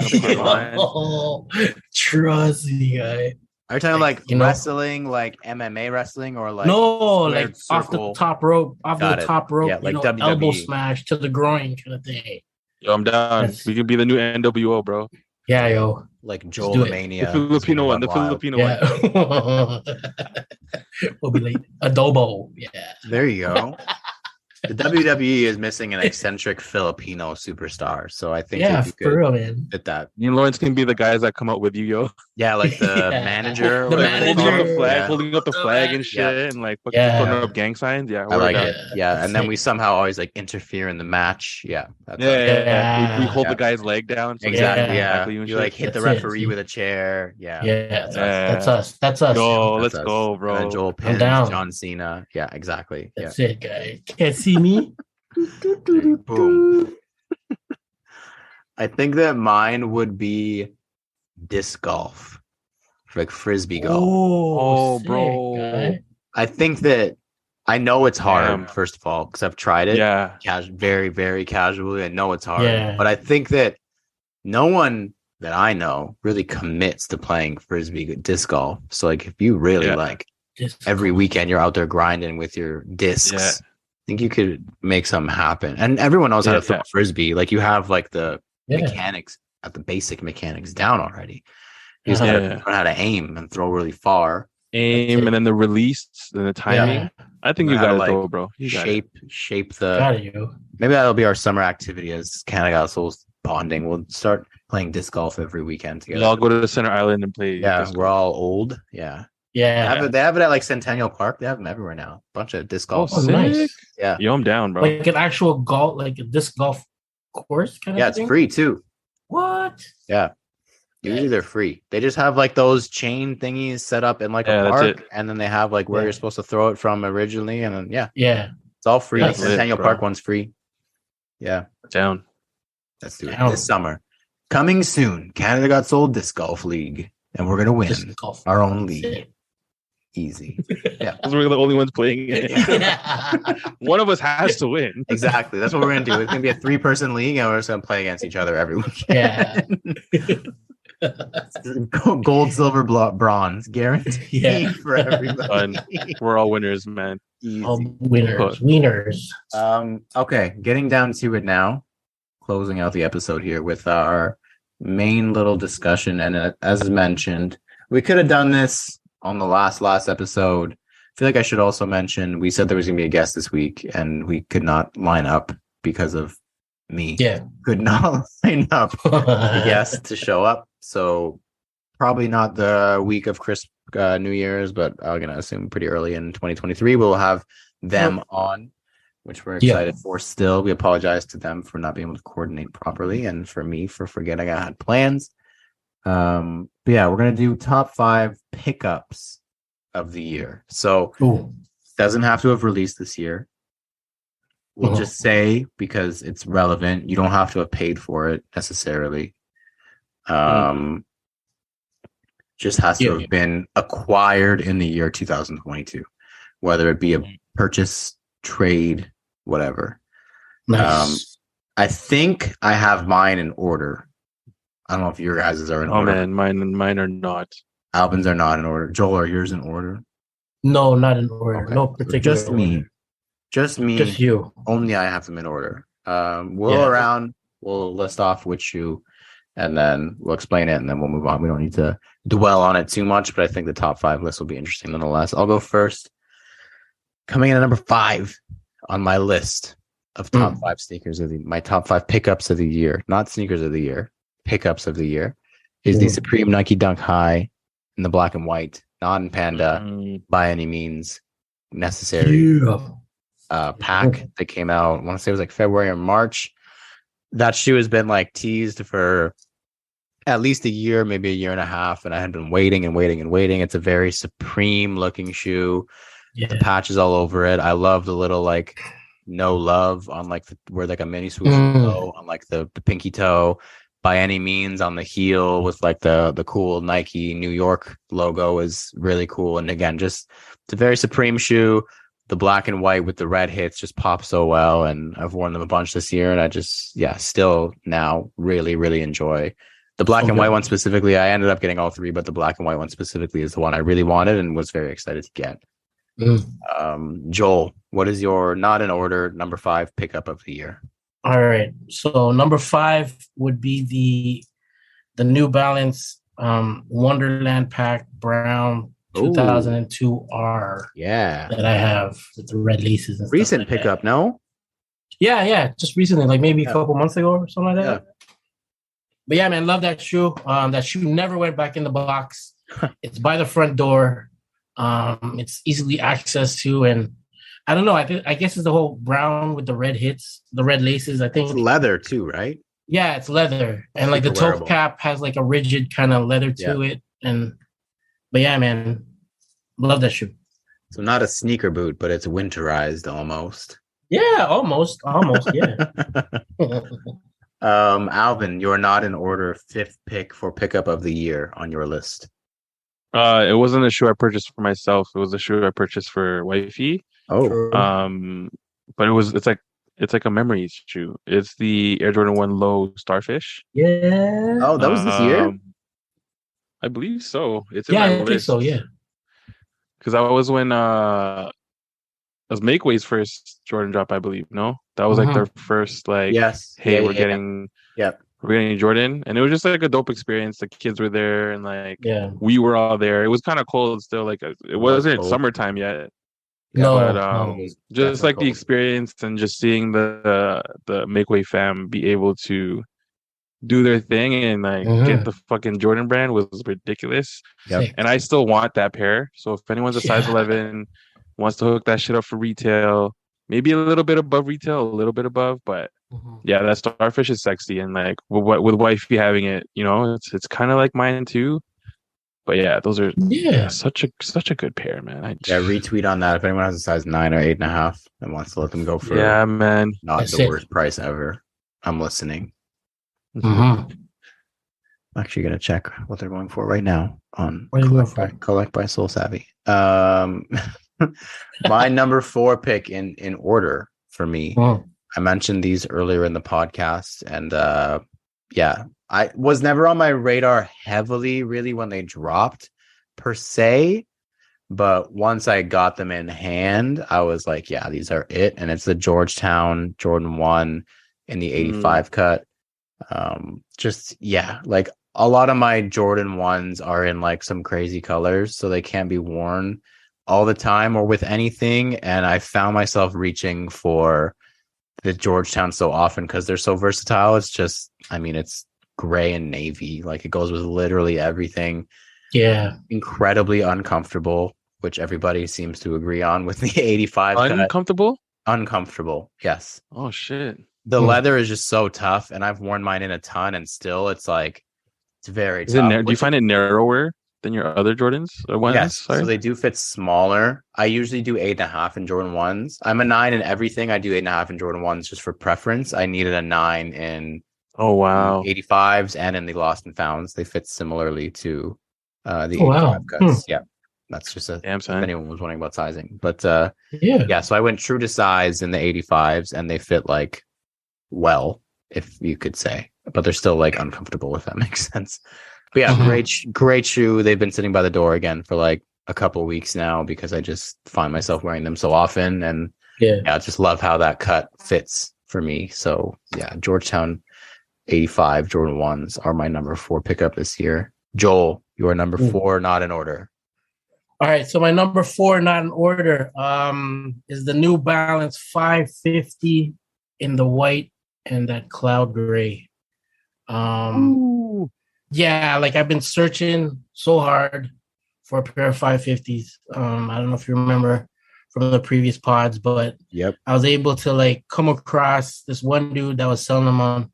Trust me, guy. Are you talking like wrestling, like MMA wrestling, or like like circle? off the top rope, Yeah, like WWE. elbow smash to the groin kind of thing. Yo, I'm down. We can be the new NWO, bro. Yeah, yo. Like Joel Mania. The Filipino one. One. We'll be like Adobo. Yeah. There you go. The WWE is missing an eccentric Filipino superstar, so I think for real, man. Fit that. You and Lawrence can be the guys that come out with you, yo. Yeah, like the manager, holding up the flag and shit, and like putting up gang signs. Yeah, I like it. Yeah, and then we somehow always like interfere in the match. Yeah, we hold the guy's leg down. So exactly. Yeah, you like hit the referee with a chair. Yeah, that's us. That's us. Yo, let's go, bro. And then Joel pins John Cena. Yeah, exactly. That's it, guy. Can't see me. Boom. I think that mine would be disc golf, like frisbee golf. Oh, bro. Guy. I think that I know it's hard, first of all, because I've tried it. Yeah. Very, very casually. I know it's hard. Yeah. But I think that no one that I know really commits to playing frisbee disc golf. So, like, if you really every weekend you're out there grinding with your discs, I think you could make something happen. And everyone knows how to throw a frisbee. Like, you have like the mechanics at the basic mechanics down already. You just gotta learn how to aim and throw really far. And then the release and the timing. I think you gotta throw, bro. Shape the. Maybe that'll be our summer activity as Canada Got Souls bonding. We'll start playing disc golf every weekend together. We'll all go to the center island and play. Yeah, we're all old. Yeah. Yeah, they have it at like Centennial Park. They have them everywhere now. Bunch of disc golf. Oh, nice. Yeah, yo, I'm down, bro. Like an actual golf, like a disc golf course kind of. Yeah, it's free too. What? Yeah, usually they're free. They just have like those chain thingies set up in like a park, and then they have like where you're supposed to throw it from originally, and then it's all free. That's Centennial Park one's free. Yeah, down. Let's do it this summer. Coming soon, Canada Got Sold Disc Golf League, and we're gonna win our own league. Easy. Yeah. Because we're the only ones playing it. One of us has to win. Exactly. That's what we're going to do. It's going to be a 3-person league, and we're just going to play against each other every weekend. Yeah. Gold, silver, bronze. Guaranteed for everybody. We're all winners, man. Easy. All winners. Okay. Getting down to it now. Closing out the episode here with our main little discussion. And as mentioned, we could have done this on the last episode. I feel like I should also mention we said there was going to be a guest this week, and we could not line up because of me. Yeah, could not line up a guest to show up. So probably not the week of New Year's, but I'm gonna assume pretty early in 2023 we'll have them on, which we're excited for. Still, we apologize to them for not being able to coordinate properly, and for me for forgetting I had plans. But yeah, we're gonna do top 5 pickups of the year. So doesn't have to have released this year. We'll just say, because it's relevant, you don't have to have paid for it necessarily. Just has to have been acquired in the year 2022, whether it be a purchase, trade, whatever. Nice. I think I have mine in order. I don't know if your guys' are in order. Oh man, mine are not. Albans are not in order. Joel, are yours in order? No, not in order. Okay. No particular. Just me. Just you. Only I have them in order. We'll list off which shoe, and then we'll explain it, and then we'll move on. We don't need to dwell on it too much, but I think the top 5 list will be interesting nonetheless. I'll go first. Coming in at number 5 on my list of top 5 sneakers my top 5 pickups of the year, not sneakers of the year, pickups of the year, is the Supreme Nike Dunk High in the black and white, not in panda by any means necessary. Pack that came out, I want to say it was like February or March. That shoe has been like teased for at least a year, maybe a year and a half, and I had been waiting and waiting and waiting. It's a very Supreme looking shoe. The patches all over it. I love the little like no love on like where like a mini swoosh logo on like the pinky toe by any means on the heel with like the cool Nike New York logo is really cool. And again, just it's a very Supreme shoe. The black and white with the red hits just pop so well, and I've worn them a bunch this year, and I just still now really, really enjoy the black and white one specifically. I ended up getting all 3, but the black and white one specifically is the one I really wanted and was very excited to get. Joel, what is your, not in order, number 5 pickup of the year? All right, so number 5 would be the New Balance Wonderland Pack Brown 2002 R. Yeah, that I have with the red laces and recent stuff like pickup. that. No, just recently, like maybe a couple months ago or something like that. But yeah, man, love that shoe. That shoe never went back in the box. It's by the front door. It's easily accessed to, and I don't know. I guess it's the whole brown with the red hits, the red laces. I think it's leather too, right? Yeah, it's leather, and like the toe cap has like a rigid kind of leather to it. But yeah, man, love that shoe. So not a sneaker boot, but it's winterized almost. Yeah, almost, yeah. Alvin, you're not in order 5th pick for pickup of the year on your list. It wasn't a shoe I purchased for myself. It was a shoe I purchased for wifey. Oh. But it's like a memory shoe. It's the Air Jordan 1 Low Starfish. Yeah. Oh, that was this year? I believe so. It's in my list. I think so, yeah. Because that was when it was Makeway's first Jordan drop, I believe. No, that was like their first like. Yes. Hey, we're getting Jordan, and it was just like a dope experience. The kids were there, and like we were all there. It was kind of cold still. Like it wasn't summertime yet. No, just like the experience and just seeing the Makeway fam be able to do their thing and like get the fucking Jordan brand was ridiculous. And I still want that pair. So if anyone's a size 11 wants to hook that shit up for retail, maybe a little bit above retail, a little bit above, but yeah, that Starfish is sexy. And like with wifey having it, you know, it's kind of like mine too. But yeah, those are such a good pair, man. Retweet on that if anyone has a size 9 or 8.5 and wants to let them go for man, not the worst price ever. I'm listening. I'm actually gonna check what they're going for right now on Collect by Soul Savvy. My number 4 pick in order for me. I mentioned these earlier in the podcast, and I was never on my radar heavily, really, when they dropped per se. But once I got them in hand, I was like, yeah, these are it. And it's the Georgetown Jordan 1 in the 85 cut. Like a lot of my Jordan 1s are in like some crazy colors, so they can't be worn all the time or with anything. And I found myself reaching for the Georgetown so often because they're so versatile. It's just, it's gray and navy. Like it goes with literally everything. Yeah. Incredibly uncomfortable, which everybody seems to agree on with the 85 Uncomfortable? Uncomfortable, yes. Oh, shit. The leather is just so tough, and I've worn mine in a ton, and still it's like, it's very tough. Do you find it narrower than your other Jordans? Or ones? Yes, sorry? So they do fit smaller. I usually do 8.5 in Jordan 1s. I'm a 9 in everything. I do 8.5 in Jordan 1s just for preference. I needed a 9 in 85s and in the Lost and Founds. They fit similarly to the 85 cuts. Yeah. That's just if anyone was wondering about sizing. But so I went true to size in the 85s, and they fit like well, if you could say, but they're still like uncomfortable, if that makes sense. But yeah, great shoe. They've been sitting by the door again for like a couple weeks now because I just find myself wearing them so often, and I just love how that cut fits for me. So yeah, Georgetown 85 Jordan 1s are my number 4 pickup this year. Joel, your number 4, not in order. All right, so my number 4, not in order, is the New Balance 550 in the white and that cloud gray. Yeah, like I've been searching so hard for a pair of 550s. I don't know if you remember from the previous pods, but I was able to like come across this one dude that was selling them on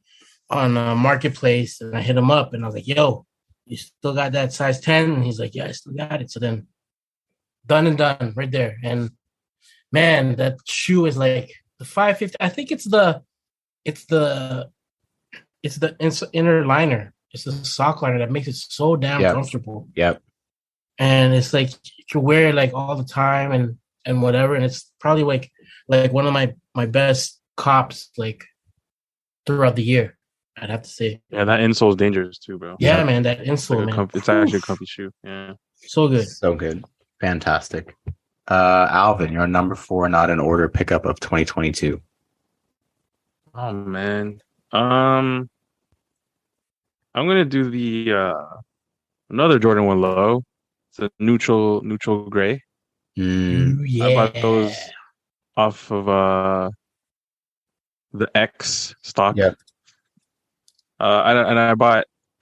a marketplace, and I hit him up and I was like, yo, you still got that size 10? And he's like, yeah, I still got it. So then done and done right there. And man, that shoe is like the 550. I think it's the inner liner. It's the sock liner that makes it so damn comfortable. And it's like you can wear it like all the time and whatever. And it's probably like one of my best cops like throughout the year, I'd have to say. Yeah, that insole is dangerous too, bro. Yeah, man, that insole, man. It's actually a comfy shoe. Yeah. So good. So good. Fantastic. Alvin, your number 4 not in order pickup of 2022. Oh man. I'm gonna do the another Jordan 1 low. It's a neutral gray. Yeah. I bought those off of the X stock. Yep. I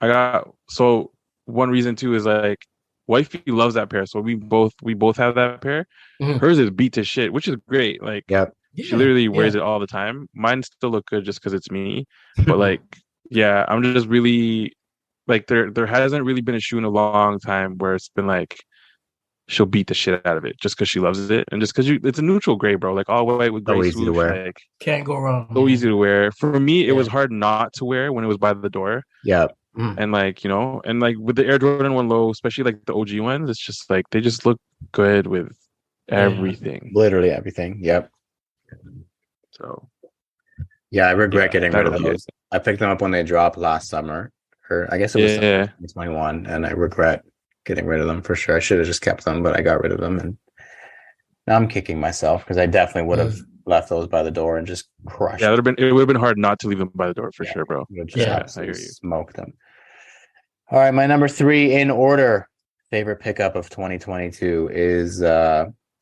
got so one reason too is like wifey loves that pair, so we both have that pair. Hers is beat to shit, which is great. Like she literally wears it all the time. Mine still look good just because it's me, but like I'm just really like there hasn't really been a shoe in a long time where it's been like she'll beat the shit out of it just because she loves it and just because it's a neutral gray, bro. Like all white with gray easy to wear. Like, can't go wrong. So easy to wear. For me, it was hard not to wear when it was by the door. And like, you know, and like with the Air Jordan 1 low, especially like the OG ones, it's just like they just look good with everything. Literally everything. So I regret getting rid of those. I picked them up when they dropped last summer, or I guess it was 2021, and I regret getting rid of them for sure. I should have just kept them, but I got rid of them, and now I'm kicking myself because I definitely would have left those by the door and just crushed. Yeah, it would have been hard not to leave them by the door for sure, bro. I hear you. Smoke them. All right, my number 3 in order favorite pickup of 2022 is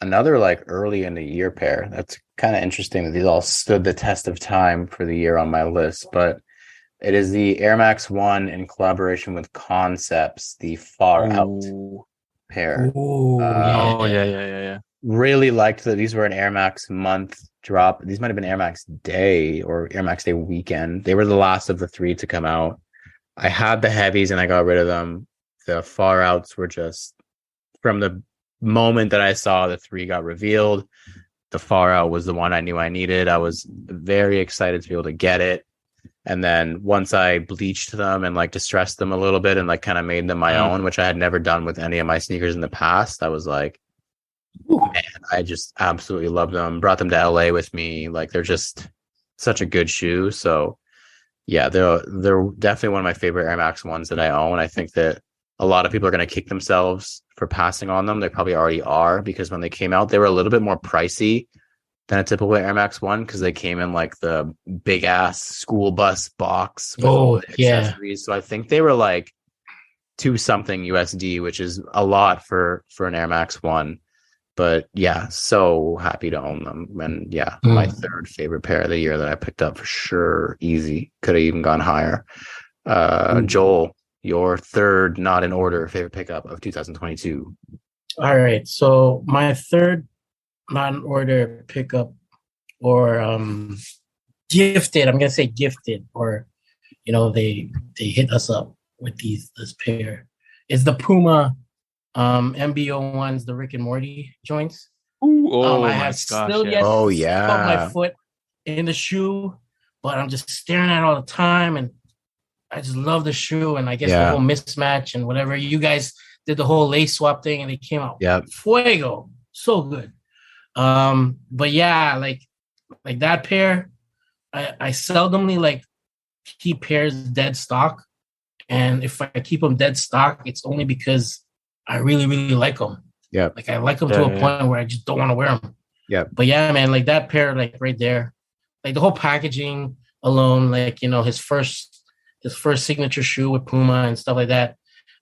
another like early in the year pair. That's kind of interesting that these all stood the test of time for the year on my list, but it is the Air Max 1 in collaboration with Concepts, the Far Out pair. Yeah. Really liked that these were an Air Max month drop. These might have been Air Max Day or Air Max Day weekend. They were the last of the 3 to come out. I had the heavies and I got rid of them. The Far Outs were just from the moment that I saw the 3 got revealed, the Far Out was the one I knew I needed. I was very excited to be able to get it. And then once I bleached them and like distressed them a little bit and like kind of made them my own, which I had never done with any of my sneakers in the past, I was like, man, I just absolutely love them. Brought them to LA with me. Like they're just such a good shoe. So yeah, they're definitely one of my favorite Air Max ones that I own. I think that a lot of people are going to kick themselves for passing on them. They probably already are, because when they came out, they were a little bit more pricey than a typical Air Max 1 because they came in like the big ass school bus box with all the accessories. So I think they were like $2 something USD, which is a lot for an Air Max 1. But yeah, so happy to own them. And yeah, my 3rd favorite pair of the year that I picked up for sure. Easy. Could have even gone higher. Joel, your 3rd not in order favorite pickup of 2022. All right. So my 3rd not in order pickup or gifted, I'm gonna say gifted, or you know, they hit us up with this pair, is the Puma MBO ones, the Rick and Morty joints. I have still yet to put my foot in the shoe, but I'm just staring at it all the time, and I just love the shoe. And I guess the whole mismatch and whatever, you guys did the whole lace swap thing, and they came out fuego, so good. But yeah, like that pair, I seldomly like keep pairs dead stock, and if I keep them dead stock, it's only because I really, really like them. Yeah, like I like them to a point where I just don't want to wear them. Yeah, but yeah, man, like that pair, like right there, like the whole packaging alone, like, you know, his first signature shoe with Puma and stuff like that.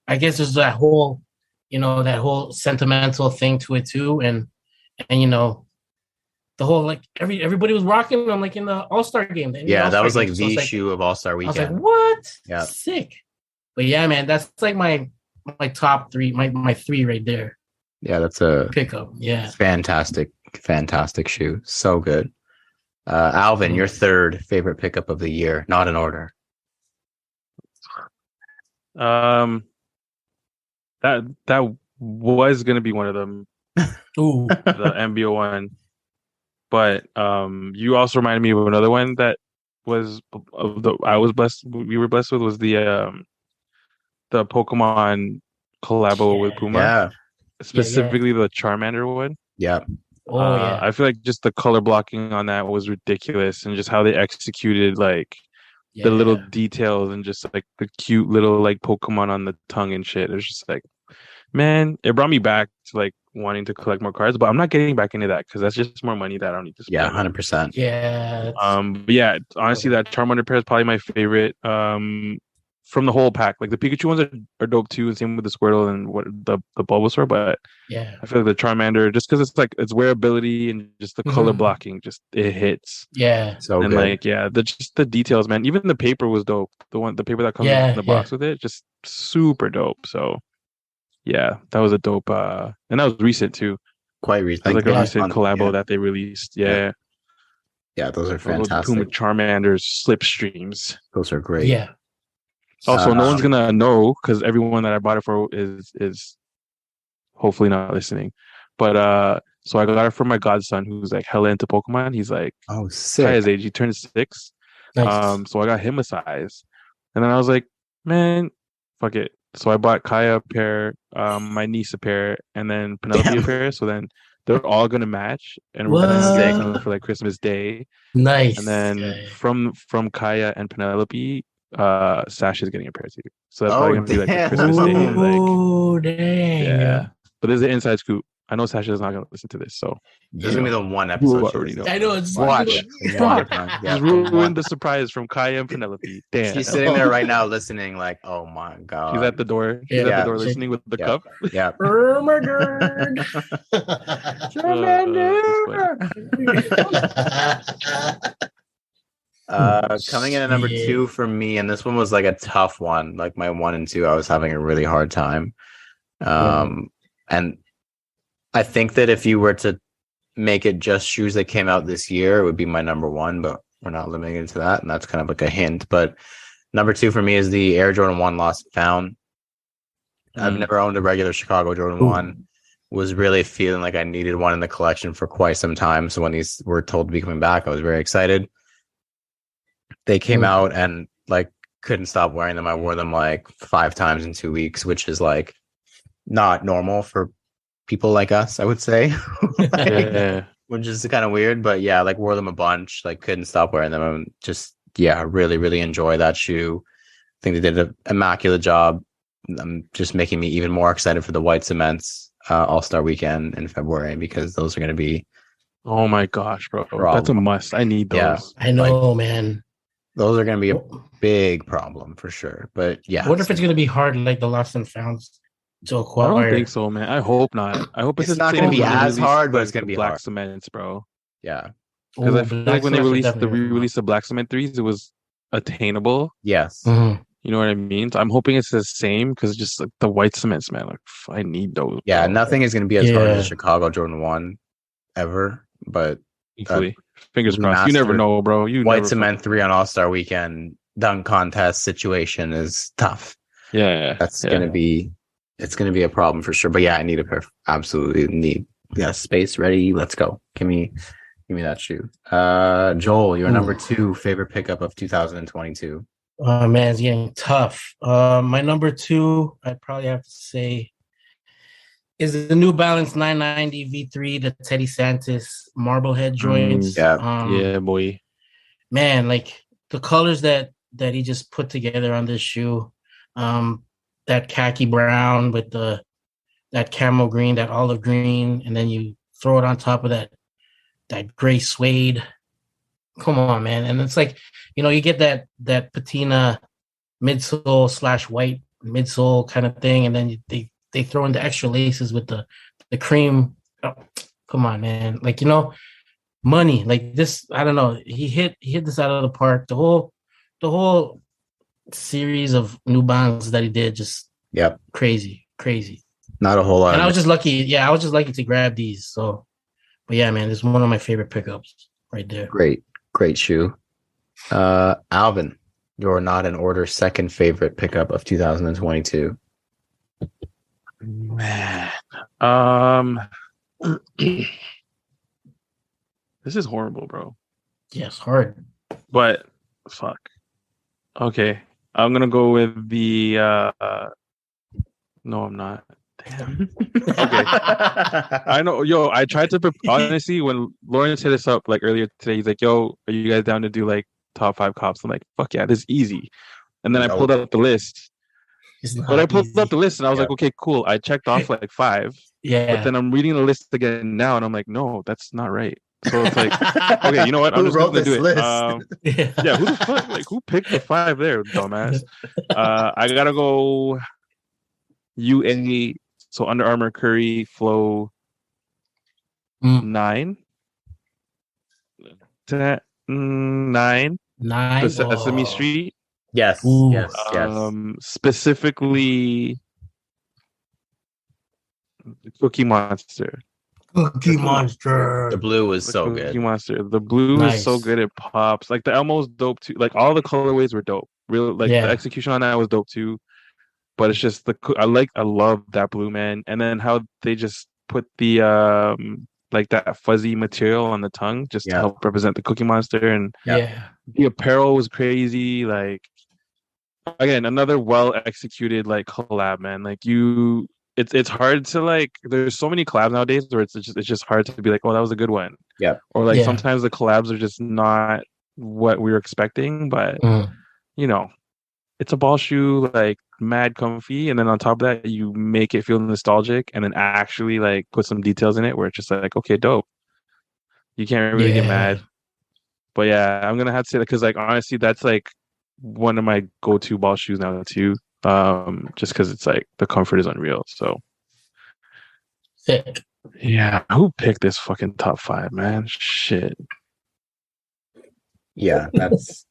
I guess there's that whole, you know, that whole sentimental thing to it too, and you know, the whole like everybody was rocking them like in the All-Star game. Yeah, that was like game. the shoe of All-Star Weekend. I was like, what? Yeah, sick. But yeah, man, that's like my top three, my three right there. Yeah, that's a pickup. Yeah, fantastic shoe. So good. Alvin, your third favorite pickup of the year, not in order. That was gonna be one of them. Ooh, the MBO one. But you also reminded me of another one that was we were blessed with was the Pokemon collabo with Puma. Yeah. Specifically the Charmander one. Yeah. Oh yeah. I feel like just the color blocking on that was ridiculous, and just how they executed like the little details and just like the cute little like Pokemon on the tongue and shit. It was just like, man, it brought me back to like wanting to collect more cards, but I'm not getting back into that because that's just more money that I don't need to spend. Yeah, 100%. Yeah. But yeah, honestly, that Charmander pair is probably my favorite. From the whole pack, like the Pikachu ones are dope too, and same with the Squirtle and what the Bulbasaur. But yeah, I feel like the Charmander, just because it's like its wearability and just the color blocking, just it hits. Yeah, so and good. Like the details, man. Even the paper was dope. The paper that comes in the box with it, just super dope. So yeah, that was a dope. And that was recent too. Quite recent. Like a recent collabo that they released. Yeah, those are fantastic. Those Puma Charmanders slipstreams. Those are great. Yeah. Also, no one's gonna know because everyone that I bought it for is hopefully not listening. But so I got it from my godson who's like hella into Pokemon. He's like, oh, sick. His age, he turned 6. Nice. So I got him a size, and then I was like, man, fuck it. So I bought Kaya a pair, my niece a pair, and then Penelope a pair. So then they're all gonna match, and we're gonna have them for like Christmas Day. Nice. And then from Kaya and Penelope. Sash is getting a pair too, so that's probably gonna be like the Christmas Day. Like, dang. Yeah, but there's an inside scoop. I know Sasha is not gonna listen to this, so this is gonna be the one episode. Already know. I know it's watch. Just ruined the surprise from Kaya and Penelope. Damn, she's sitting there right now listening, like, oh my god. She's at the door. She's at the door listening with the cup. Yeah. Oh my god. Coming in at number 2 for me, and this one was like a tough one. Like my 1 and 2, I was having a really hard time. And I think that if you were to make it just shoes that came out this year, it would be my number 1, but we're not limiting it to that, and that's kind of like a hint. But number 2 for me is the Air Jordan 1 Lost and Found. I've never owned a regular Chicago Jordan 1. Was really feeling like I needed one in the collection for quite some time. So when these were told to be coming back, I was very excited. They came out and like couldn't stop wearing them. I wore them like 5 times in 2 weeks, which is like not normal for people like us, I would say. Which is kind of weird, but yeah, like wore them a bunch, like couldn't stop wearing them. And just really, really enjoy that shoe. I think they did an immaculate job. Just making me even more excited for the White Cements All-Star Weekend in February, because those are going to be, oh my gosh, bro, that's a must. I need those. Yeah, I know, man. Those are going to be a big problem for sure. But yeah, I wonder if it's going to be hard like the Lost and Founds to acquire. I don't think so, man. I hope not. I hope it's not going to be as hard, but it's going to be Black hard. Cements, bro. Yeah, because I feel like when they released the re-release of Black Cement 3s, it was attainable. Yes. Mm-hmm. You know what I mean? So I'm hoping it's the same, because just like the White Cements, man, like I need those. Yeah, bro. Nothing is going to be as hard as Chicago Jordan 1 ever, but fingers crossed. You never know, bro. White Cement 3 on All-Star Weekend dunk contest situation is tough. Yeah, that's gonna be a problem for sure. But yeah, I need a pair. Absolutely need. Yeah, space ready. Let's go. Give me that shoe. Joel, your number 2 favorite pickup of 2022. Oh man, it's getting tough. My number 2, I'd probably have to say, is the New Balance 990 V3, the Teddy Santis Marblehead joints. Yeah, boy. Man, like the colors that he just put together on this shoe, that khaki brown with that camel green, that olive green, and then you throw it on top of that gray suede. Come on, man. And it's like, you get that patina midsole / white midsole kind of thing, and then they throw in the extra laces with the cream. Oh, come on, man. Like, money. Like this, I don't know. He hit this out of the park. The whole series of New Balance that he did, just crazy. Not a whole lot. And I was just lucky. Yeah, I was just lucky to grab these. So, but yeah, man, this is one of my favorite pickups right there. Great shoe. Alvin, your not in order second favorite pickup of 2022. Man, this is horrible, bro. Yes, hard. But fuck. Okay, I'm gonna go with the. No, I'm not. Damn. Okay. I know. Yo, I tried to honestly when Lawrence hit us up like earlier today. He's like, "Yo, are you guys down to do like top 5 cops?" I'm like, "Fuck yeah, this is easy." And then I pulled up the list. But I pulled up the list and I was like, "Okay, cool." I checked off like 5. Yeah. But then I'm reading the list again now, and I'm like, "No, that's not right." So it's like, okay, you know what? I'm just gonna do it. Yeah, who the fuck? Like, who picked the 5 there, dumbass? I gotta go. UA. So Under Armour Curry Flow 9. 9. Sesame Street. Yes. Ooh. Yes. Specifically Cookie Monster. The blue was so good. Cookie Monster. The blue is so good. It pops. Like the Elmo's dope too. Like all the colorways were dope. Real like the execution on that was dope too. But it's just I love that blue, man. And then how they just put the like that fuzzy material on the tongue just to help represent the Cookie Monster. And the apparel was crazy. Like again, another well executed like collab, man. Like it's hard to like. There's so many collabs nowadays where it's just hard to be like, oh, that was a good one. Yeah. Or like sometimes the collabs are just not what we were expecting, but you know, it's a ball shoe, like mad comfy, and then on top of that, you make it feel nostalgic, and then actually like put some details in it where it's just like, okay, dope. You can't really get mad. But yeah, I'm gonna have to say that because like honestly, that's like one of my go-to ball shoes now too. Just because it's like the comfort is unreal. So yeah, who picked this fucking top 5, man? Shit. Yeah, that's.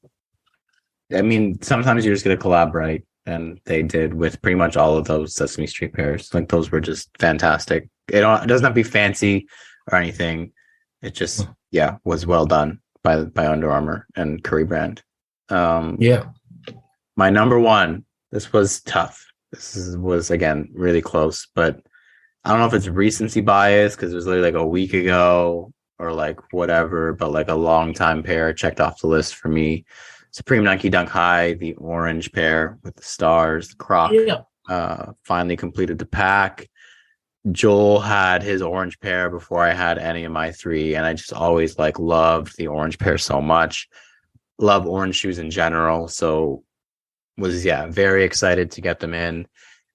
I mean, sometimes you're just gonna collaborate, and they did with pretty much all of those Sesame Street pairs. Like those were just fantastic. It doesn't have to be fancy or anything. It just was well done by Under Armour and Curry brand. My number one. This was tough. Was again really close, but I don't know if it's recency bias because it was literally like a week ago or like whatever, but like a long time pair checked off the list for me. Supreme Nike Dunk High, the orange pair with the stars, the Croc, finally completed the pack. Joel had his orange pair before I had any of my 3, and I just always like loved the orange pair so much. Love orange shoes in general, so was very excited to get them in.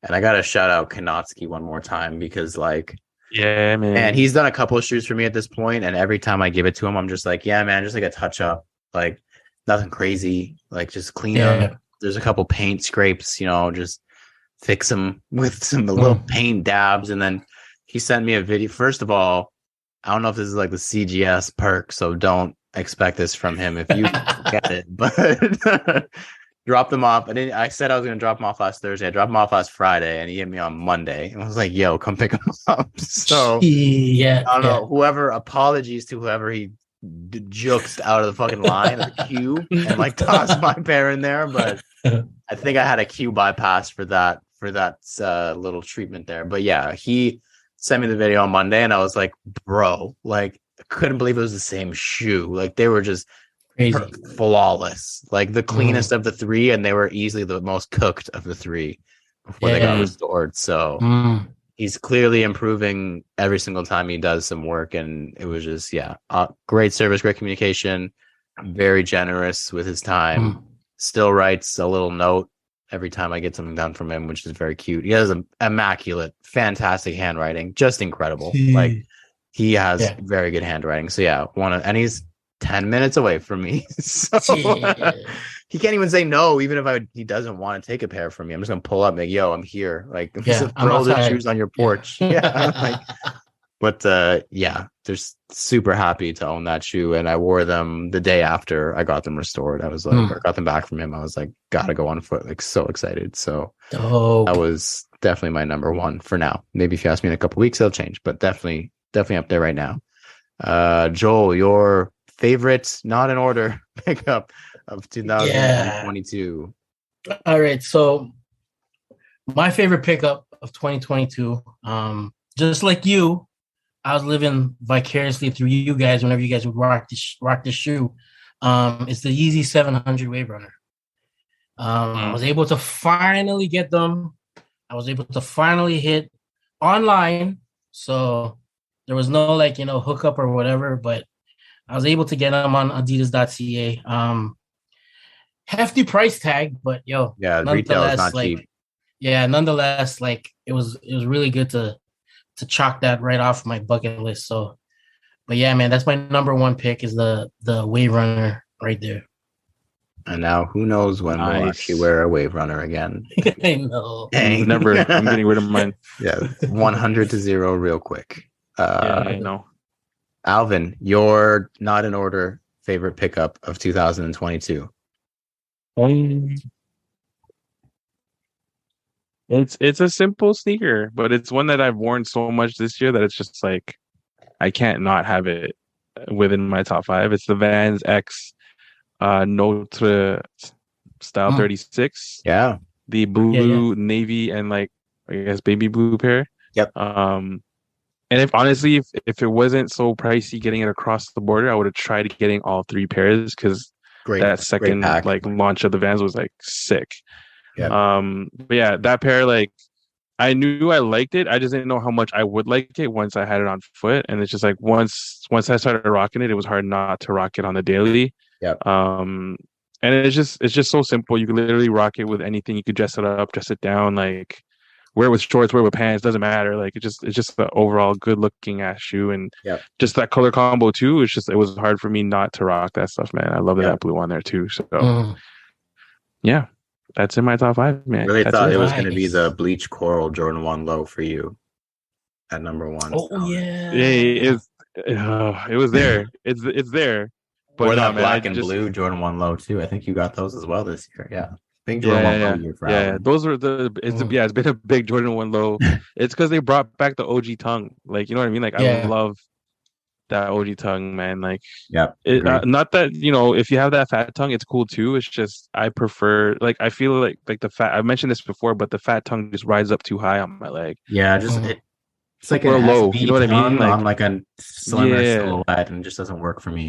And I gotta shout out Kanotsky one more time because like man, and he's done a couple of shoes for me at this point, and every time I give it to him, I'm just like, yeah, man, just like a touch up, like nothing crazy, like just clean up. There's a couple paint scrapes, just fix them with some little paint dabs. And then he sent me a video. First of all, I don't know if this is like the CGS perk, so don't expect this from him if you get it, but drop them off. I said I was going to drop them off last Thursday. I dropped them off last Friday, and he hit me on Monday. And I was like, yo, come pick them up. So, I don't know. Apologies to whoever he juked out of the fucking line of the queue and like tossed my pair in there. But I think I had a queue bypass for that little treatment there. But yeah, he sent me the video on Monday, and I was like, bro, like, I couldn't believe it was the same shoe. Like, they were just flawless, like the cleanest of the 3, and they were easily the most cooked of the 3 before they got restored. So he's clearly improving every single time he does some work, and it was just great service, great communication, very generous with his time. Still writes a little note every time I get something done from him, which is very cute. He has an immaculate, fantastic handwriting, just incredible. Like he has very good handwriting. So and he's 10 minutes away from me. So he can't even say no, even if he doesn't want to take a pair from me. I'm just gonna pull up and be like, yo, I'm here. Like throw the shoes on your porch. Like But yeah, just super happy to own that shoe. And I wore them the day after I got them restored. I was like, or got them back from him. I was like, gotta go on foot. Like, so excited. So that was definitely my number one for now. Maybe if you ask me in a couple weeks, it'll change, but definitely up there right now. Joel, your favorite, not in order, pickup of 2022. All right. So my favorite pickup of 2022, just like you, I was living vicariously through you guys whenever you guys would rock the shoe. It's the Yeezy 700 Wave Runner. I was able to finally get them. I was able to finally hit online. So there was no hookup or whatever, but I was able to get them on adidas.ca. Hefty price tag, but retail is not cheap. Yeah, nonetheless, it was really good to chalk that right off my bucket list. So, but yeah, man, that's my number one pick is the Wave Runner right there. And now who knows when we'll actually wear a Wave Runner again. I know. Dang. Never. I'm getting rid of mine. Yeah, 100-0 real quick. Yeah, I know. Alvin, your not in order favorite pickup of 2022. It's a simple sneaker, but it's one that I've worn so much this year that it's just like I can't not have it within my top 5. It's the Vans X Notre Style 36. Yeah. The blue, navy, and I guess baby blue pair. Yep. And if it wasn't so pricey getting it across the border, I would have tried getting all 3 pairs because that second launch of the Vans was sick. Yep. But yeah, that pair, I knew I liked it. I just didn't know how much I would like it once I had it on foot. And it's just once I started rocking it, it was hard not to rock it on the daily. Yep. And it's just so simple. You could literally rock it with anything. You could dress it up, dress it down, wear it with shorts, wear it with pants, doesn't matter. It's just the overall good looking ass shoe, and just that color combo too. It was hard for me not to rock that stuff, man. I love that blue on there too. So yeah, that's in my top 5, man. Really thought it was going to be the bleach coral Jordan 1 low for you at number 1. Yeah, it was there. It's there. But or that black and blue Jordan 1 low too. I think you got those as well this year. Yeah. Big Jordan 1 low year for Alvin. Those were it's been a big Jordan 1 low. It's because they brought back the OG tongue. You know what I mean? I love that OG tongue, man. Not that, if you have that fat tongue, it's cool too. It's just I prefer I feel like the fat, I mentioned this before, but the fat tongue just rides up too high on my leg. Yeah, it's like a low, you know what I mean? On a slimmer silhouette, and it just doesn't work for me.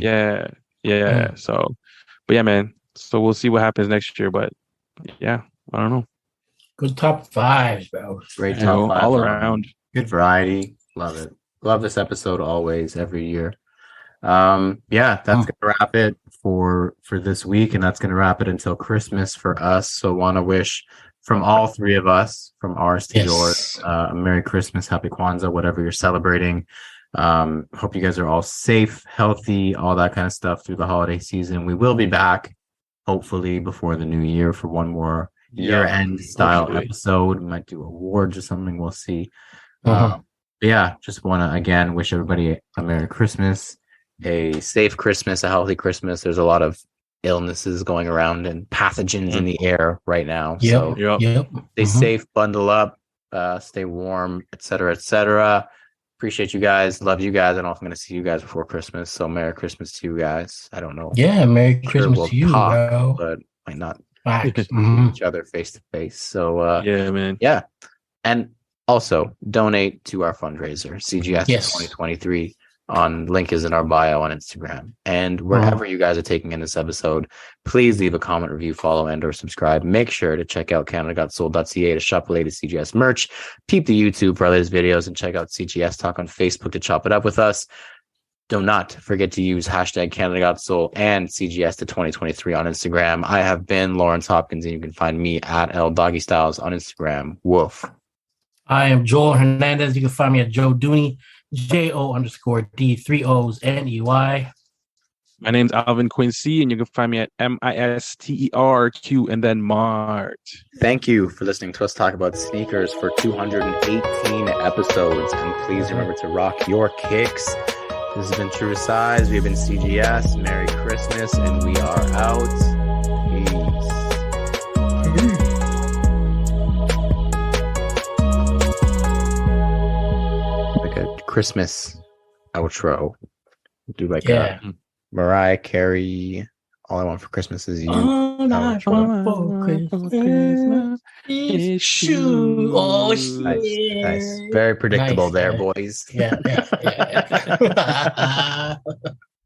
Yeah. So, but yeah, man. So we'll see what happens next year. But yeah, I don't know. Good top 5, bro. Great top 5 all around. Good variety. Love it. Love this episode always, every year. That's gonna wrap it for this week, and that's gonna wrap it until Christmas for us. So want to wish from all 3 of us, from ours to yours, a Merry Christmas, Happy Kwanzaa, whatever you're celebrating. Hope you guys are all safe, healthy, all that kind of stuff through the holiday season. We will be back hopefully before the new year for one more year-end style episode. We might do awards or something. We'll see. Just want to again wish everybody a Merry Christmas, a safe Christmas, a healthy Christmas. There's a lot of illnesses going around and pathogens in the air right now. Stay safe, bundle up, stay warm, etc., etc. Appreciate you guys. Love you guys. I don't know if I'm going to see you guys before Christmas. So Merry Christmas to you guys. I don't know. Yeah, Merry Christmas to you, bro. But might not each other face to face. So yeah, man. Yeah. And also donate to our fundraiser, CGS 2023. Link is in our bio on Instagram. And wherever you guys are taking in this episode, please leave a comment, review, follow, and or subscribe. Make sure to check out CanadaGotSold.ca to shop the latest CGS merch. Peep the YouTube for our latest videos, and check out CGS Talk on Facebook to chop it up with us. Do not forget to use hashtag CanadaGotSold and CGS to 2023 on Instagram. I have been Lawrence Hopkins, and you can find me at LDoggyStyles on Instagram. Woof. I am Joel Hernandez. You can find me at Joe Dooney, JO_D, 3 O's, NEY. My name's Alvin Quincy, and you can find me at MisterQ and then Mart. Thank you for listening to us talk about sneakers for 218 episodes. And please remember to rock your kicks. This has been True Size. We have been CGS. Merry Christmas, and we are out. Peace. Like a Christmas outro. Do like a Mariah Carey. All I want for Christmas is you. All I want for Christmas is you. Oh, shit. Nice. Very predictable there, boys. Yeah.